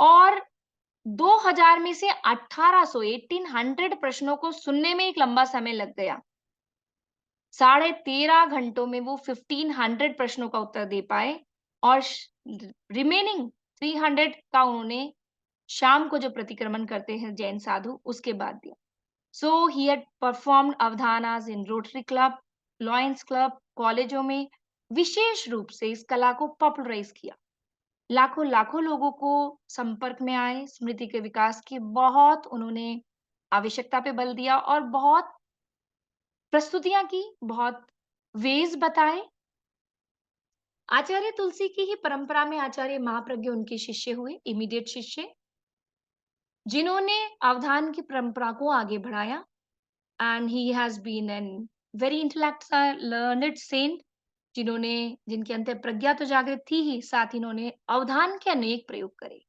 और 2000 में से 1800 1800 प्रश्नों को सुनने में एक लंबा समय लग गया। साढ़े 13 घंटों में वो 1500 प्रश्नों का उत्तर दे पाए और रिमेनिंग 300 का उन्होंने शाम को जो प्रतिक्रमण करते हैं जैन साधु, उसके बाद दिया। So he had performed avadhanas in Rotary Club, Lions Club, कॉलेजों में विशेष रूप से इस कला को पॉपुलराइज किया। लाखों-लाखों लोगों को संपर्क में आए, स्मृति के विकास की बहुत उन्होंने आवश्यकता पे बल दिया और बहुत प्रस्तुतियाँ की, बहुत वेज़ बताए। आचार्य तुलसी की ही परंपरा में आचार्य महाप्रज्ञ उनके शिष्य हुए, इमीडिएट शिष्य, जिन्होंने अवधान की परंपरा को आगे बढ़ाया। And he has been an very learned saint, जिनके अंतर प्रज्ञा तो जागृत थी ही, साथ ही इन्होंने अवधान के अनेक प्रयोग करे।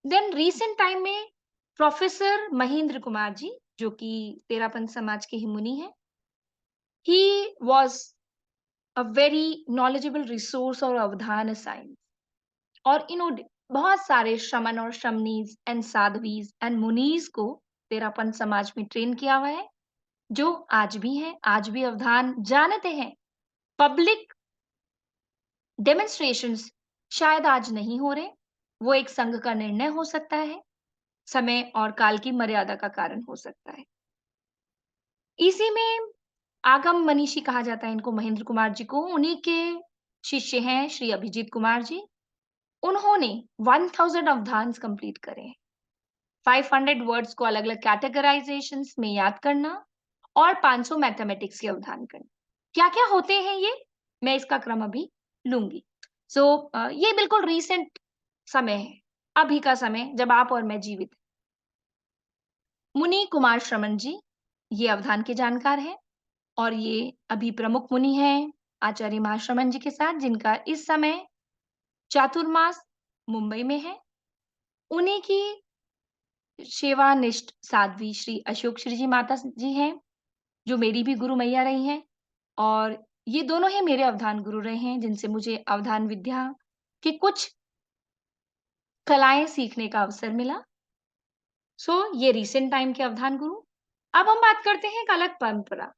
देन रिसेंट टाइम में प्रोफेसर महेंद्र कुमार जी, जो कि तेरापंथ समाज के ही मुनि हैं, ही was a very knowledgeable resource और अवधान साइंस। और इन्होंने बहुत सारे श्रमण और श्रमणीज एंड साध्वीज एंड मुनीज को तेरापंथ समाज में ट्रेन किया हुआ है, जो आज भी हैं, आज भी अवधान जानते हैं। पब्लिक डेमोन्स्ट्रेशंस शायद आज नहीं हो रहे, वो एक संघ का निर्णय हो सकता है, समय और काल की मर्यादा का कारण हो सकता है। इसी में आगम मनीषी कहा जाता है इनको, महेंद्र कुमार जी को, उन्हीं के शिष्य हैं श्री अभिजीत कुमार जी। उन्होंने 1000 अवधान्स कंप्लीट करे हैं। 500 वर्ड्स को अलग-अलग कैटेगराइजेशंस में याद करना और 500 मैथमेटिक्स के अवधान करना। क्या-क्या होते हैं ये? मैं इसका क्रम अभी लूँगी। ये बिल्कुल रीसेंट समय है, अभी का समय जब आप और मैं जीवित हैं। मुनि कुमार श्रमण जी, ये अवधान के जानकार हैं और ये अभी प्रमुख मुनि हैं आचार्य महाश्रमण जी के साथ, जिनका इस समय चातुर्मास मुंबई में है। उन्हीं की सेवानिष्ठ साध्वी श्री अशोक श्री जी माता जी हैं, जो मेरी भी गुरु मैया रही हैं और ये दोनों ही मेरे अवधान गुरु रहे हैं, जिनसे मुझे अवधान विद्या की कुछ कलाएँ सीखने का अवसर मिला। ये रीसेंट टाइम के अवधान गुरु। अब हम बात करते हैं एक अलग परंपरा।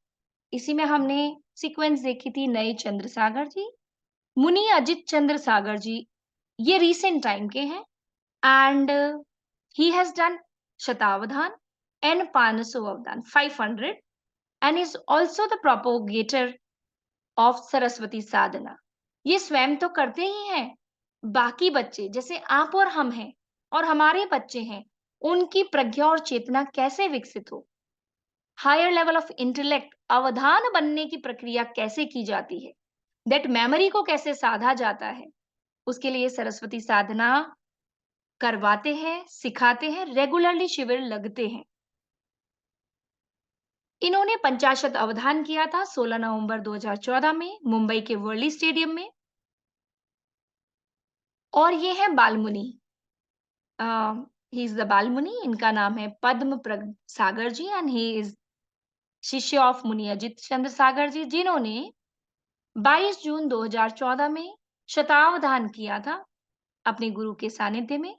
इसी में हमने सीक्वेंस देखी थी नए चंद्र सागर जी, मुनि अजित चंद्र सागर जी, ये रीसेंट टाइम के हैं and he has done Shatavadhan and Panasovavadhan 500 and is also the propagator of Saraswati sadhana. ये स्वयं तो करते ही हैं, बाकी बच्चे जैसे आप और हम हैं और हमारे बच्चे हैं, उनकी प्रज्ञा और चेतना कैसे विकसित हो, हायर लेवल ऑफ इंटेलेक्ट अवधान बनने की प्रक्रिया कैसे की जाती है, दैट मेमोरी को कैसे साधा जाता है, उसके लिए सरस्वती साधना करवाते हैं, सिखाते हैं, रेगुलरली शिविर लगते हैं। इन्होंने 50 अवधान किया था 16 नवंबर 2014 में मुंबई के वर्ली स्टेडियम में और ये है बालमुनि। ही इज द बालमुनि। इनका नाम है पद्म प्रग सागर जी एंड ही इज शिष्य ऑफ मुनि अजित चंद्र सागर जी, जिन्होंने 22 जून 2014 में शतावधान किया था अपने गुरु के सानिध्य में।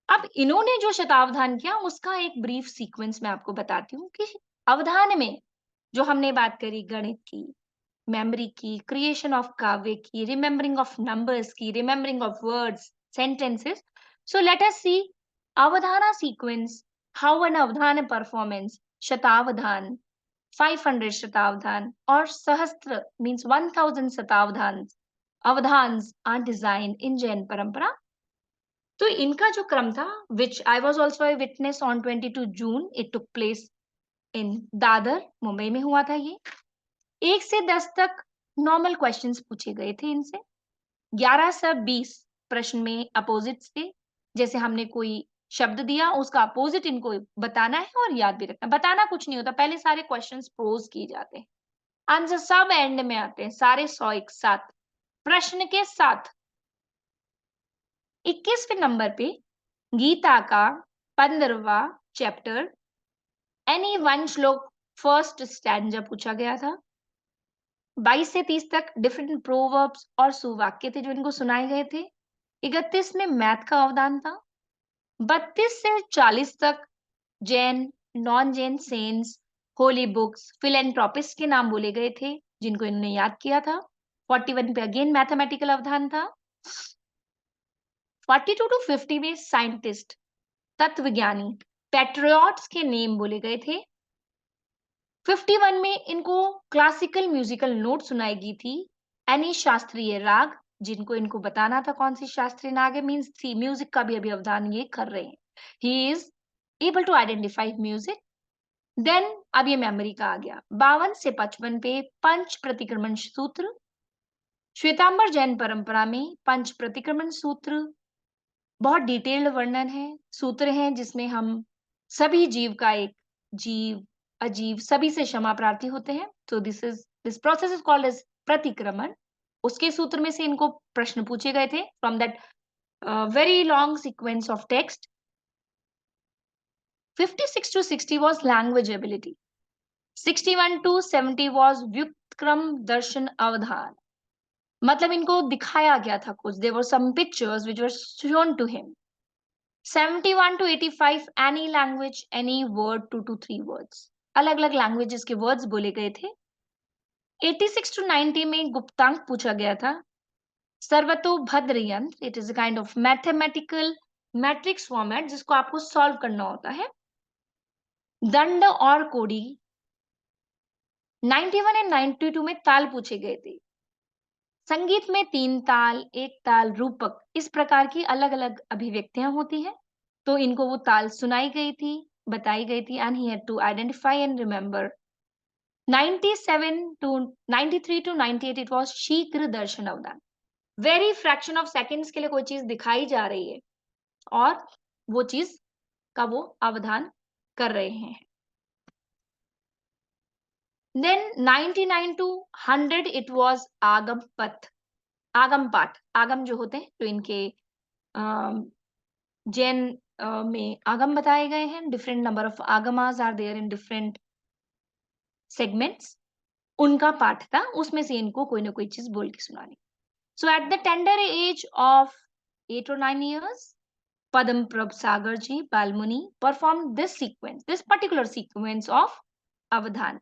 अब इन्होंने जो शतावधान किया उसका एक ब्रीफ सीक्वेंस मैं आपको बताती हूँ कि अवधान में जो हमने बात करी गणित की, मेमोरी की, क्रिएशन ऑफ काव्य की, रिमेम्बरिंग ऑफ नंबर्स की, remembering of words, sentences. So let us see Avadhana sequence, how an Avadhana performance, Shatavadhan, 500 Shatavadhan or Sahastra means 1000 Shatavadhans, Avadhans are designed in Jain Parampara. तो इनका जो क्रम था, which I was also a witness on 22 June, it took place in Dadar, Mumbai में हुआ था ये। 1 से 10 तक नॉर्मल क्वेश्चंस पूछे गए थे इनसे। 11 से 20 प्रश्न में अपोजिट्स थे। जैसे हमने कोई शब्द दिया, उसका अपोजिट इनको बताना है और याद भी रखना। बताना कुछ नहीं होता, पहले सारे क्वेश्चंस पोज़ किए जाते हैं। आंसर सब एंड में आते हैं, सारे 100 एक साथ, प्रश्न के साथ। 21वें नंबर पे गीता का 15वां चैप्टर एनी वन श्लोक फर्स्ट स्टैंजा पूछा गया था। 22 से 30 तक डिफरेंट प्रोवर्ब्स और सुवाक्य थे जो इनको सुनाए गए थे। 31 में मैथ का अवदान था। 32 से 40 तक Jain, non Jain saints, holy books, philanthropist के नाम बोले गए थे, जिनको इन्होंने याद किया था। 41 पे अगेन मैथमेटिकल अवधान था। 42 टू 50 में साइंटिस्ट, तत्वज्ञानी, पैट्रियट्स के नेम बोले गए थे। 51 में इनको क्लासिकल म्यूजिकल नोट सुनाई गई थी, एनी शास्त्रीय राग, जिनको इनको बताना था कौन सी शास्त्रीय राग है, मीन्स थी म्यूजिक का भी अभी अवधान ये कर रहे हैं। He is able to identify music. Then अब ये मेमोरी का आ गया। 52 से 55 पे पंच प्रतिक्रमण सूत्र, श्वेतांबर जैन परंपरा में पंच प्रतिक्रमण सूत्र बहुत डिटेल्ड वर्णन है, सूत्र हैं जिसमें हम सभी जीव का एक जीव, अजीव सभी से क्षमा प्रार्थी होते हैं। तो this process is called as pratikraman. उसके सूत्र में से इनको प्रश्न पूछे गए थे from that very long sequence of text. 56 to 60 was language ability. 61 to 70 was व्युत्क्रम दर्शन अवधान। मतलब इनको दिखाया गया था कुछ, there were some pictures which were shown to him. 71 to 85 any language, any word, 2 to 3 words. अलग-अलग लैंग्वेजेस के वर्ड्स बोले गए थे। 86 to 90 में गुप्तांक पूछा गया था। सर्वतोभद्र यंत्र, it is a kind of mathematical matrix format जिसको आपको सॉल्व करना होता है। दंड और कोड़ी 91 एंड 92 में ताल पूछे गए थे। संगीत में 3 ताल, 1 ताल, रूपक, इस प्रकार की अलग-अलग अभिव्यक्तियां होती हैं। तो इनको वो ताल सुनाई गई थी, बताई गई थी, and he had to identify and remember. 97 to 93 to 98 it was shighra darshan अवदान। वेरी फ्रैक्शन ऑफ सेकंड्स के लिए कोई चीज दिखाई जा रही है और वो चीज का वो अवधान कर रहे हैं। देन 99 टू 100 इट वाज आगम पथ, आगम पाठ। आगम जो होते हैं, जो इनके जैन में आगम बताए गए हैं। Different number of agamas are there in different segments. उनका पाठ था, उसमें से इनको कोई ना कोई चीज बोल के सुनानी। So at the tender age of 8 or 9 years, Padam Prabh Sagar ji, Balmuni, performed this sequence, this particular sequence of Avadhan.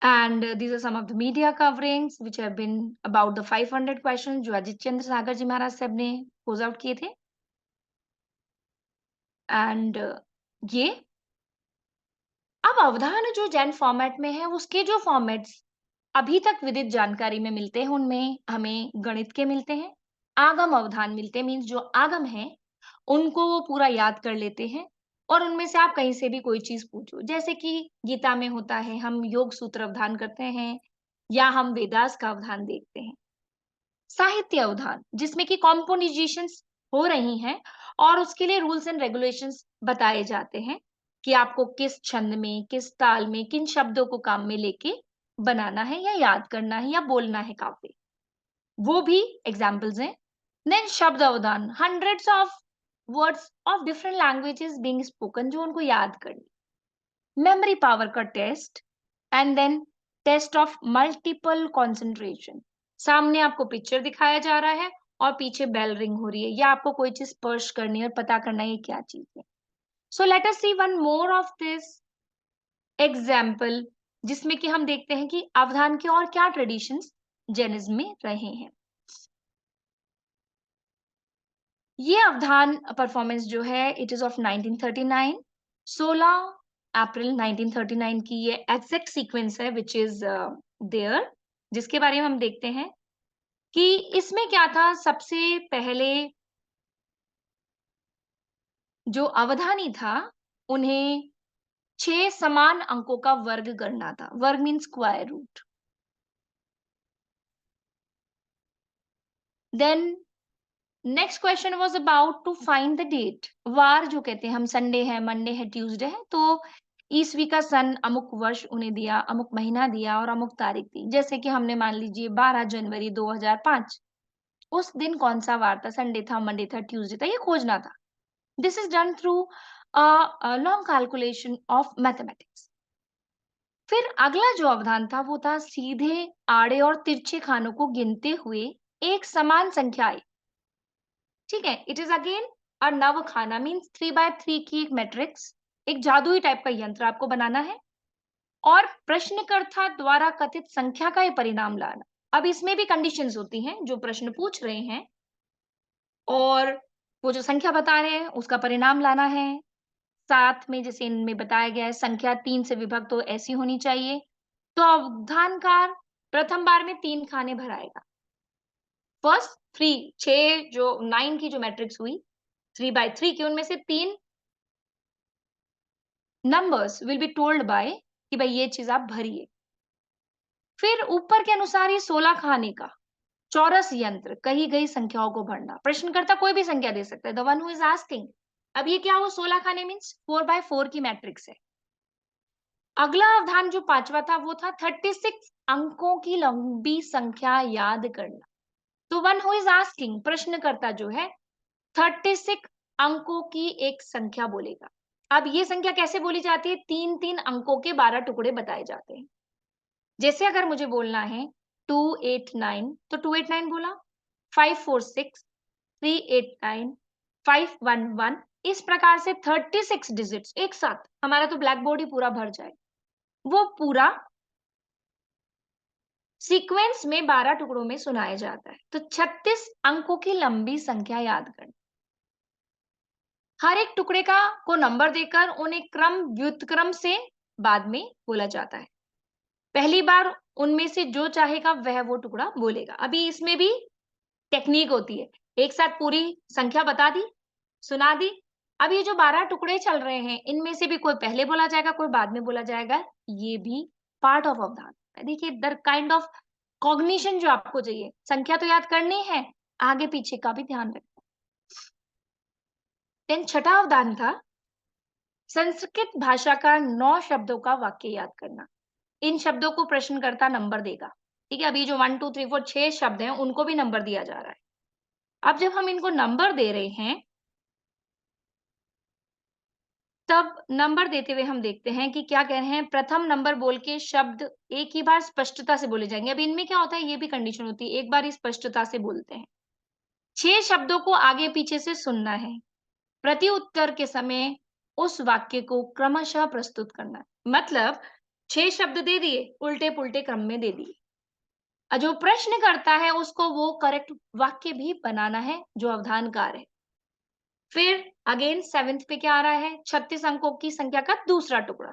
And these are some of the media coverings which have been about the 500 questions जो अजित चंद्र सागर जी महाराज साहब ने pose out किए थे। And ये अब अवधान जो Jain format में है, उसके जो फॉर्मेट्स अभी तक विदित जानकारी में मिलते हैं, उनमें हमें गणित के मिलते हैं, आगम अवधान मिलते हैं, मीन्स जो आगम है उनको वो पूरा याद कर लेते हैं और उनमें से आप कहीं से भी कोई चीज पूछो, जैसे कि गीता में होता है, हम योग सूत्र अवधान करते हैं या हम वेदास का अवधान देखते हैं। साहित्य अवधान, जिसमें कि कॉम्पोजिशंस हो रही हैं और उसके लिए रूल्स एंड रेगुलेशंस बताए जाते हैं कि आपको किस छंद में, किस ताल में, किन शब्दों को काम में लेके बनाना है या याद करना है या बोलना है काव्य, वो भी एग्जाम्पल्स हैं। Then shabd avadhan, hundreds of words of different languages being spoken, जो उनको याद करनी। मेमोरी पावर का test, and then test of multiple concentration. सामने आपको पिक्चर दिखाया जा रहा है और पीछे बेल रिंग हो रही है, या आपको कोई चीज स्पर्श करनी है और पता करना है ये क्या चीज है। So let us see one more of this example, जिसमें कि हम देखते हैं कि अवधान के और क्या ट्रेडिशंस जैनिज्म में रहे हैं। ये अवधान परफॉर्मेंस जो है, इट इज ऑफ 1939। 16 अप्रैल 1939 की ये एग्जैक्ट सीक्वेंस है विच इज देयर, जिसके बारे में हम देखते हैं कि इसमें क्या था। सबसे पहले जो अवधानी था, उन्हें 6 समान अंकों का वर्ग करना था। Varg mean square root. Then next question was about to find the date. वार जो कहते हैं हम, संडे है, मंडे है, ट्यूसडे है, तो ईस्वी का सन अमुक वर्ष उन्हें दिया, अमुक महीना दिया और अमुक तारीख दी। जैसे कि हमने मान लीजिए 12 जनवरी 2005, उस दिन कौन सा वार था, संडे था, मंडे था, ट्यूसडे था, ये खोजना था। This is done through a long calculation of mathematics. फिर अगला जो अवधान था वो था सीधे, आड़े और तिरछे खानों को गिनते हुए एक समान संख्या आई। ठीक है, इट इज अगेन अ नव खाना, मीन्स 3 by 3 की एक मैट्रिक्स, एक जादुई टाइप का यंत्र आपको बनाना है और प्रश्नकर्ता द्वारा कथित संख्या का ये परिणाम लाना। अब इसमें भी कंडीशंस होती हैं, जो प्रश्न पूछ रहे हैं और वो जो संख्या बता रहे हैं उसका परिणाम लाना है। साथ में जैसे इनमें बताया गया है, संख्या 3 से विभक्त तो ऐसी होनी चाहिए। तो अवधानकार प्रथम बार में 3 खाने भराएगा। फर्स्ट 3, 6 जो 9 की जो मैट्रिक्स हुई 3 by 3 की, उनमें से 3 numbers will be told by कि भाई ये चीज आप भरिए। फिर ऊपर के अनुसार ये 16 खाने का चौरस यंत्र कही गई संख्याओं को भरना। प्रश्नकर्ता कोई भी संख्या दे सकता है, the one who is asking. अब ये क्या हुआ, 16 खाने मीन्स 4 by 4 की मैट्रिक्स है। अगला अवधान जो पांचवा था वो था 36 अंकों की लंबी संख्या याद करना। तो वन हु इज आस्किंग, प्रश्नकर्ता जो है, 36 अंकों की एक संख्या बोलेगा। अब ये संख्या कैसे बोली जाती है, 3 3 अंकों के 12 टुकड़े बताए जाते हैं। जैसे अगर मुझे बोलना है 289, तो 289 बोला, 546, 389, 511, इस प्रकार से 36 डिजिट्स एक साथ, हमारा तो ब्लैक बोर्ड ही पूरा भर जाए। वो पूरा सीक्वेंस में 12 टुकड़ों में सुनाया जाता है। तो 36 अंकों की लंबी संख्या याद करना। हर एक टुकड़े को नंबर देकर उन्हें व्युत्क्रम से बाद में बोला जाता है। पहली बार उनमें से जो चाहेगा वह वो टुकड़ा बोलेगा। अभी इसमें भी टेक्निक होती है। एक साथ पूरी संख्या बता दी, सुना दी। अब ये जो 12 टुकड़े चल रहे हैं, इनमें से भी कोई पहले बोला जाएगा, कोई बाद में बोला जाएगा। ये भी पार्ट ऑफ अवधान है। देखिए द काइंड ऑफ कॉग्निशन जो आपको चाहिए, संख्या तो याद करनी है, आगे पीछे का भी ध्यान रखना। देन छठा अवधान था संस्कृत भाषा का 9 शब्दों का वाक्य याद करना। इन शब्दों को प्रश्नकर्ता नंबर देगा। ठीक है, अभी जो 1 2 3 4 6 शब्द हैं, उनको भी नंबर दिया जा रहा है। अब जब हम इनको नंबर दे रहे हैं, तब नंबर देते हुए हम देखते हैं कि क्या कह रहे हैं, प्रथम नंबर बोल के शब्द एक ही बार स्पष्टता से बोले जाएंगे। अब इनमें क्या होता है, ये भी कंडीशन होती है, एक बार ही स्पष्टता से बोलते हैं। 6 शब्दों को आगे पीछे से सुनना है। प्रति उत्तर के समय उस वाक्य को क्रमशः प्रस्तुत करना है। मतलब 6 शब्द दे दिए, उल्टे-पुल्टे क्रम में दे दिए। जो प्रश्न करता है उसको वो करेक्ट वाक्य भी बनाना है, जो अवधानकार है। फिर अगेन 7th पे क्या आ रहा है, 36 अंकों की संख्या का दूसरा टुकड़ा।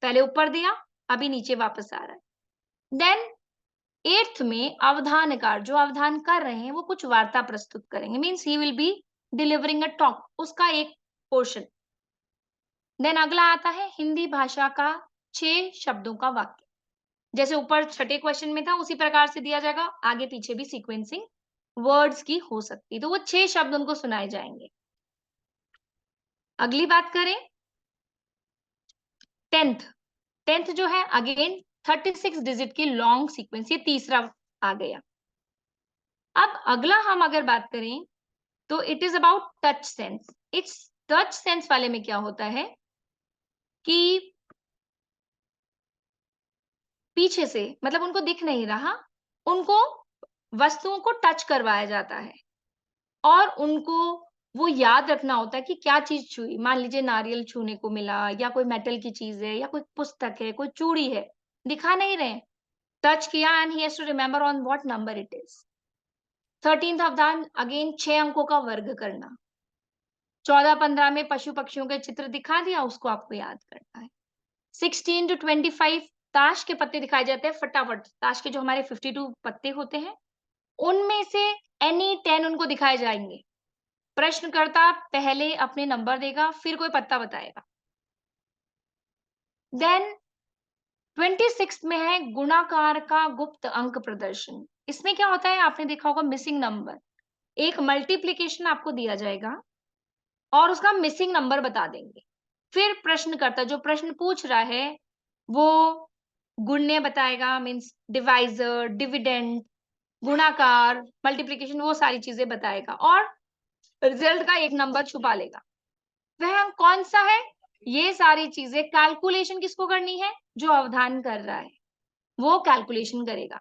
पहले ऊपर दिया, अभी नीचे वापस आ रहा है। देन 8th में अवधानकार, जो अवधान कर रहे हैं, वो कुछ वार्ता प्रस्तुत करेंगे। Means he will be delivering a talk, उसका एक पोर्शन। देन अगला आता है हिंदी भाषा का 6 शब्दों का वाक्य। जैसे ऊपर छठे क्वेश्चन में था, उसी प्रकार से दिया जाएगा। आगे पीछे भी सीक्वेंसिंग वर्ड्स की हो सकती है, तो वो 6 शब्द उनको सुनाए जाएंगे। अगली बात करें 10th। 10th जो है अगेन 36 डिजिट की लॉन्ग सीक्वेंस, ये तीसरा आ गया। अब अगला हम अगर बात करें तो it is about touch sense. It's touch sense वाले में क्या होता है कि पीछे से, मतलब उनको दिख नहीं रहा, उनको वस्तुओं को टच करवाया जाता है और उनको वो याद रखना होता है कि क्या चीज छुई। मान लीजिए नारियल छूने को मिला, या कोई मेटल की चीज है, या कोई पुस्तक है, कोई चूड़ी है, दिखा नहीं रहे, टच किया and he has to remember on what number it is. 13th अवधान अगेन 6 अंकों का वर्ग करना। 14-15 में पशु पक्षियों के चित्र दिखा दिया, उसको आपको याद करना है। 16 to 25 ताश के पत्ते दिखाए जाते हैं फटाफट। ताश के जो हमारे 52 पत्ते होते हैं, उनमें से एनी 10 उनको दिखाए जाएंगे। प्रश्नकर्ता पहले अपने नंबर देगा, फिर कोई पत्ता बताएगा। देन 26 में है गुणाकार का गुप्त अंक प्रदर्शन। इसमें क्या होता है, आपने देखा होगा मिसिंग नंबर। एक मल्टीप्लिकेशन आपको दिया जाएगा और उसका मिसिंग नंबर बता देंगे। फिर प्रश्नकर्ता जो प्रश्न पूछ रहा है, वो गुणने बताएगा, मीन्स डिवाइजर, डिविडेंड, गुणाकार, मल्टीप्लिकेशन, वो सारी चीजें बताएगा और रिजल्ट का एक नंबर छुपा लेगा। वह अंक कौन सा है, ये सारी चीजें कैलकुलेशन किसको करनी है, जो अवधान कर रहा है वो कैलकुलेशन करेगा।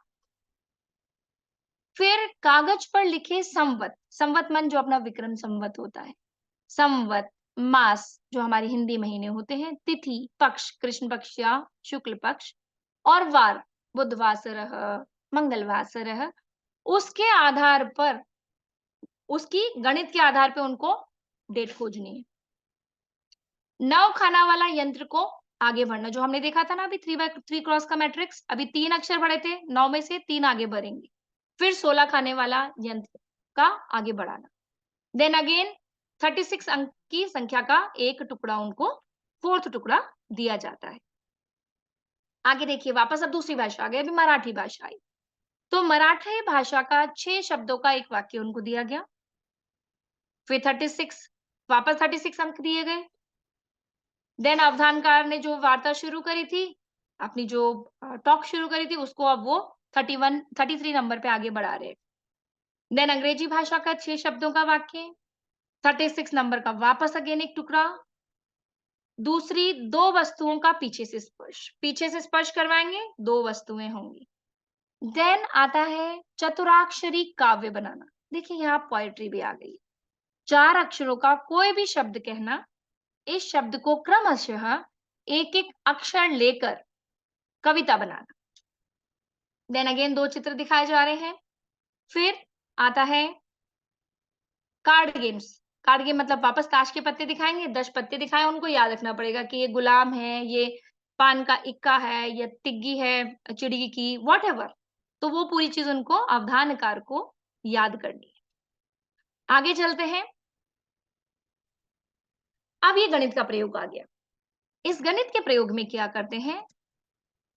फिर कागज पर लिखे संवत, संवत मन जो अपना विक्रम संवत होता है, संवत, मास जो हमारे हिंदी महीने होते हैं, तिथि, पक्ष, कृष्ण पक्ष या शुक्ल पक्ष, और वार, बुधवासरः, मंगलवासरः, उसके आधार पर, उसकी गणित के आधार पे उनको डेट खोजनी है। 9 खाना वाला यंत्र को आगे बढ़ना, जो हमने देखा था ना अभी 3x3 क्रॉस का मैट्रिक्स, अभी 3 अक्षर बढ़े थे, 9 में से 3 आगे बढ़ेंगे। फिर 16 खाने वाला यंत्र का आगे बढ़ाना। देन अगेन 36 अंक की संख्या का एक टुकड़ा उनको, फोर्थ टुकड़ा दिया जाता है। आगे देखिए वापस अब दूसरी भाषा आ गई, अभी मराठी भाषा आई। तो मराठी भाषा का 6 शब्दों का एक वाक्य उनको दिया गया। फिर 36, वापस 36 अंक दिए गए। देन अवधानकार ने जो वार्ता शुरू करी थी, अपनी जो टॉक शुरू करी थी, उसको अब वो 33 नंबर पे आगे बढ़ा रहे। देन अंग्रेजी भाषा का 6 शब्दों का वाक्य, 36 नंबर का वापस अगेन एक टुकड़ा। दूसरी 2 वस्तुओं का पीछे से स्पर्श करवाएंगे, 2 वस्तुएं होंगी। देन आता है चतुराक्षरी काव्य बनाना। देखिए यहाँ पोएट्री भी आ गई। 4 अक्षरों का कोई भी शब्द कहना, इस शब्द को क्रमशः एक-एक अक्षर लेकर कविता बनाना। देन अगेन 2 चित्र दिखाए जा रहे हैं। फिर आता है कार्ड गेम्स। कार्ड गेम मतलब वापस ताश के पत्ते दिखाएँगे, 10 पत्ते दिखाएँ, उनको याद रखना पड़ेगा कि ये गुलाम है, ये पान का इक्का है, ये टिग्गी है, चिड़ी की, व्हाटएवर। तो वो पूरी चीज़ उनको अवधानकार को याद करनी है। आगे चलते हैं। अब ये गणित का प्रयोग आ गया। इस गणित के प्रयोग में क्या करते हैं,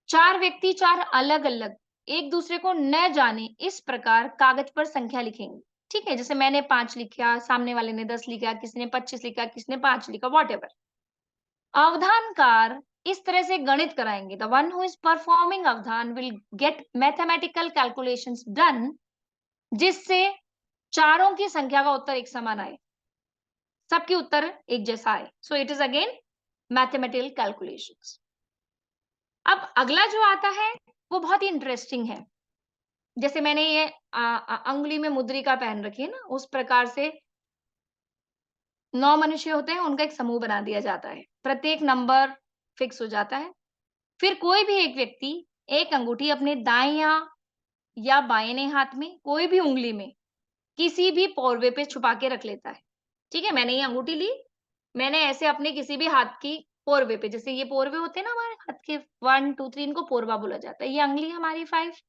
4 व्यक्ति 4 अलग-अलग एक-दूसरे को न जाने इस प्रकार कागज पर संख्या लिखेंगे। ठीक है? जैसे मैंने 5 लिखा, सामने वाले ने 10 लिखा, किसी ने 25 लिखा, किसी ने 5 लिखा, व्हाटएवर। अवधानकार इस तरह से गणित कराएँगे। The one who is performing avadhan will get mathematical calculations done, जिससे चारों की संख्या का उत्तर एक समान आए। सबके उत्तर एक जैसा आए। So it is again mathematical calculations. अब अगला जो आता है, वो बहुत ही इंटरेस्टिंग है। जैसे मैंने ये अंगुली में मुद्रिका पहन रखी है ना, उस प्रकार से 9 मनुष्य होते हैं, उनका एक समूह बना दिया जाता है। प्रत्येक नंबर फिक्स हो जाता है। फिर कोई भी एक व्यक्ति एक अंगूठी अपने दाएँ या बाएँ हाथ में, कोई भी उँगली में, किसी भी पोरवे पे छुपा के रख लेता है। ठीक है? मैंने ये अंगूठी ली, मैंने ऐसे अपने किसी भी हाथ की पोरवे पे, जैसे ये पोरवे होते हैं ना हमारे हाथ के 1, 2, 3, इनको पोरवा बोला जाता है। ये अंगुली हमारी 5।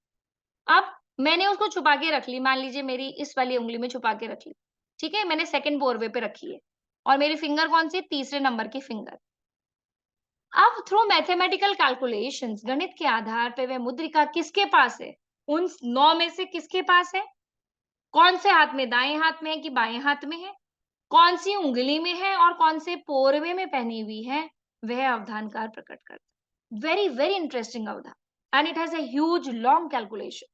अब मैंने उसको छुपा के रख ली, मान लीजिए मेरी इस वाली उँगली में छुपा के रख ली। ठीक है? मैंने सेकंड पोरवे पे रखी है और मेरी फिंगर कौन-सी? तीसरे नंबर की फिंगर। अब थ्रू मैथमेटिकल कैलकुलेशंस गणित के आधार पे वह मुद्रिका किसके पास है? उन 9 में से किसके पास है? कौन से हाथ में? दाएँ हाथ में है कि बाएँ हाथ में है? कौन-सी उँगली में है और कौन से पोरवे में पहनी हुई है? वह अवधानकार प्रकट करता है। Very, very interesting avadhan, and it has a huge long calculation.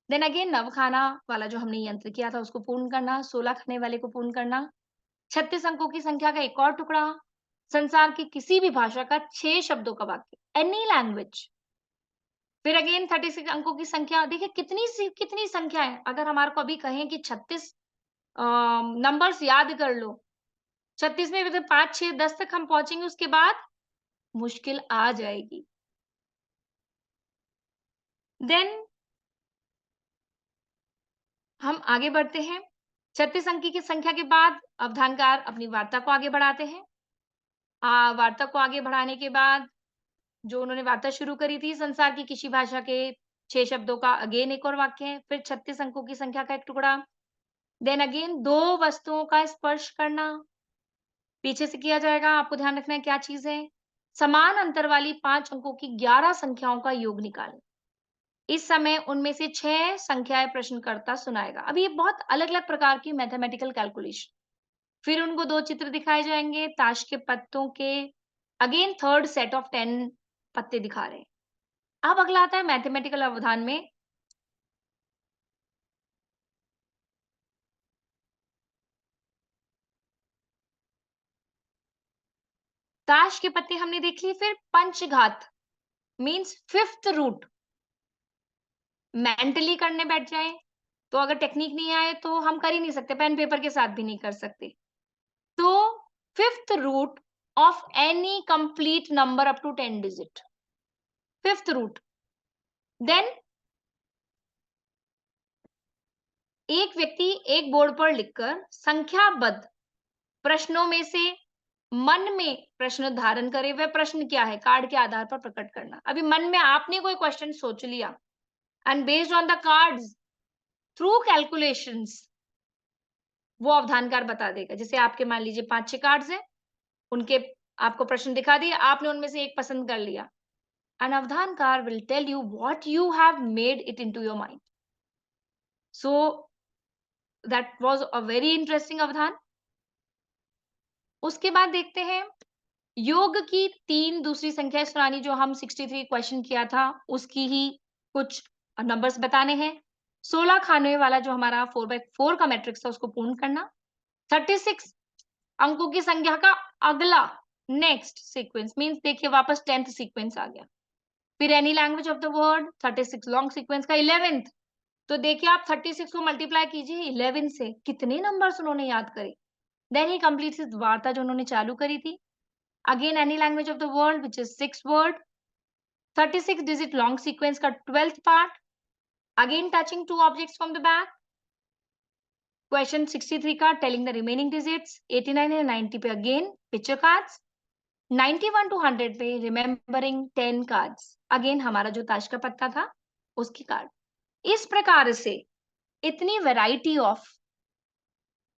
Then again नवखाना वाला जो हमने यंत्र किया था उसको पूर्ण करना, 16 खाने वाले को पूर्ण करना, 36 अंकों की संख्या का एक और टुकड़ा, संसार की किसी भी भाषा का 6 शब्दों का वाक्य, एनी लैंग्वेज। फिर अगेन 36 अंकों की संख्या, देखिए कितनी संख्या है। अगर हमारे को अभी कहें कि 36 नंबर्स याद कर लो, 36 में भी तो 5, 6, 10 तक हम पहुँचेंगे, उसके बाद मुश्किल आ जाएगी। देन हम आगे बढ़ते हैं। 36 अंक की संख्या के बाद अवधानकार अपनी वार्ता को आगे बढ़ाते हैं। वार्ता को आगे बढ़ाने के बाद जो उन्होंने वार्ता शुरू करी थी, संसार की किसी भाषा के 6 शब्दों का अगेन एक और वाक्य है, फिर 36 अंकों की संख्या का एक टुकड़ा, देन अगेन 2 वस्तुओं का स्पर्श करना, पीछे से किया जाएगा, आपको ध्यान रखना है क्या चीज़ है? समान अंतर वाली 5 अंकों की 11 संख्याओं का योग निकालें। इस समय उनमें से 6 संख्याएँ प्रश्नकर्ता सुनाएगा। अब ये बहुत अलग-अलग प्रकार की मैथमेटिकल कैलकुलेशन। फिर उनको 2 चित्र दिखाए जाएँगे, ताश के पत्तों के अगेन थर्ड सेट ऑफ 10 पत्ते दिखा रहे हैं। अब अगला आता है मैथमेटिकल अवधान में ताश के पत्ते हमने देख लिए, फिर पंचघात मीन्स फिफ्थ रूट मेंटली करने बैठ जाएँ, तो अगर टेक्निक नहीं आए तो हम कर ही नहीं सकते, पेन पेपर के साथ भी नहीं कर सकते। तो fifth root of any complete number up to 10 digit, fifth root. Then एक व्यक्ति एक बोर्ड पर लिखकर संख्याबद्ध प्रश्नों में से मन में प्रश्न धारण करे, वह प्रश्न क्या है कार्ड के आधार पर प्रकट करना। अभी मन में आपने कोई क्वेश्चन सोच लिया and based on the cards through calculations वो अवधानकार बता देगा। जैसे आपके मान लीजिए 5-6 कार्ड्स हैं, उनके आपको प्रश्न दिखा दिए, आपने उनमें से एक पसंद कर लिया। An avadhankar will tell you what you have made it into your mind. So that was a very interesting avadhan. उसके बाद देखते हैं योग की 3 दूसरी संख्याएँ सुनानी, जो हम 63 क्वेश्चन किया था, उसकी ही कुछ नंबर्स बताने हैं। 16 खाने वाला जो हमारा 4/4 का मैट्रिक्स था, उसको पूर्ण करना। 36 अंकों की संख्या का अगला नेक्स्ट सीक्वेंस मीन्स देखिए वापस 10th सीक्वेंस आ गया। फिर any language of the world 36 long sequence का 11th। तो देखिए आप 36 को मल्टीप्लाई कीजिए 11 से, कितने नंबर्स उन्होंने याद करे। देन ही कंप्लीट्स हिज वार्ता जो उन्होंने चालू करी थी। Again any language of the world which is 6 word, 36 digit long sequence का 12th part, again touching two objects from the back. Question 63 का telling the remaining digits, 89 and 90 पे again picture cards, 91 to 100 पे remembering 10 cards, again हमारा जो ताश का पत्ता था उसकी कार्ड। इस प्रकार से इतनी वैरायटी ऑफ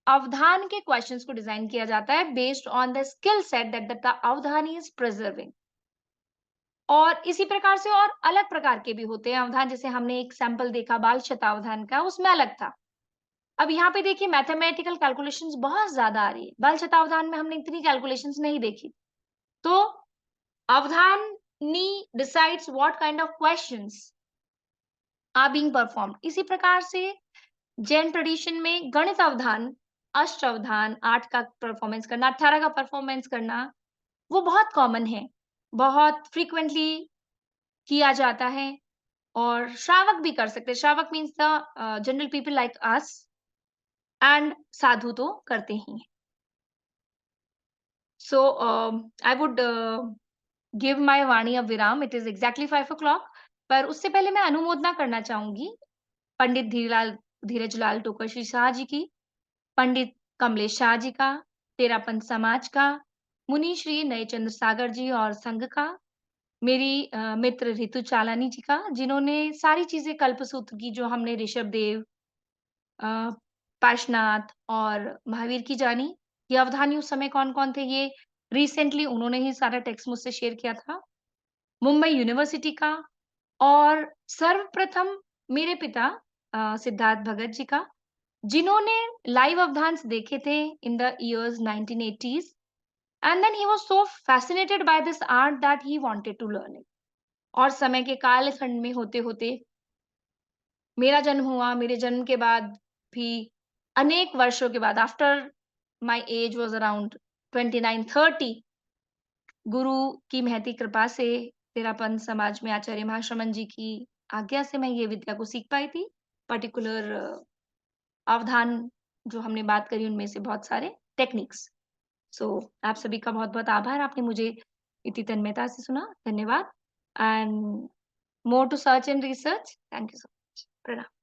अवधान के क्वेश्चंस को डिजाइन किया जाता है based on the skill set that the Avadhani is preserving. और इसी प्रकार से और अलग प्रकार के भी होते हैं अवधान, जैसे हमने एक सैंपल देखा बाल शतावधान का, उसमें अलग था। अब यहाँ पे देखिए मैथमेटिकल कैलकुलेशंस बहुत ज्यादा आ रही है, बाल शतावधान में हमने इतनी कैलकुलेशंस नहीं देखी। तो avadhani decides what kind of questions are being performed. इसी प्रकार से जैन ट्रेडिशन में गणित अवधान, अष्ट अवधान, 8 का परफॉर्मेंस करना, 18 का परफॉर्मेंस करना, वो बहुत कॉमन है, बहुत फ्रीक्वेंटली किया जाता है। और श्रावक भी कर सकते हैं। Shravak means the general people like us, and साधु तो करते ही हैं। So I would give my vani a viram, it is exactly 5 o'clock। पर उससे पहले मैं अनुमोदना करना चाहूंगी पंडित धीरज लाल टोकरशी शाह जी की, पंडित कमलेश शाह जी का, तेरापंथ समाज का, मुनि श्री नयचंद्र सागर जी और संघ का, मेरी मित्र रितु चालानी जी का, जिन्होंने सारी चीजें कल्पसूत्र की जो हमने ऋषभ देव, अ, पार्श्वनाथ और महावीर की जानी। ये अवधानी उस समय कौन-कौन थे, ये रिसेंटली उन्होंने ही सारा टेक्स्ट मुझसे शेयर किया था। मुंबई यूनिवर्सिटी का, और सर्वप्रथम मेरे पिता सिद्धार्थ भगत जी का, जिन्होंने लाइव अवधान्स देखे थे in the years 1980s, and then he was so fascinated by this art that he wanted to learn it। और समय के कालखंड में होते-होते मेरा जन्म हुआ, मेरे जन्म के बाद भी अनेक वर्षों के बाद, after my age was around 29-30, गुरु की महती कृपा से तेरापंथ समाज में आचार्य महाश्रमण जी की आज्ञा से मैं ये विद्या को सीख पाई थी। पर्टिकुलर अवधान जो हमने बात करी उनमें से बहुत सारे टेक्निक्स। सो आप सभी का बहुत-बहुत आभार, आपने मुझे इतनी तन्मयता से सुना। धन्यवाद। And more to search and research. Thank you so much. प्रणाम।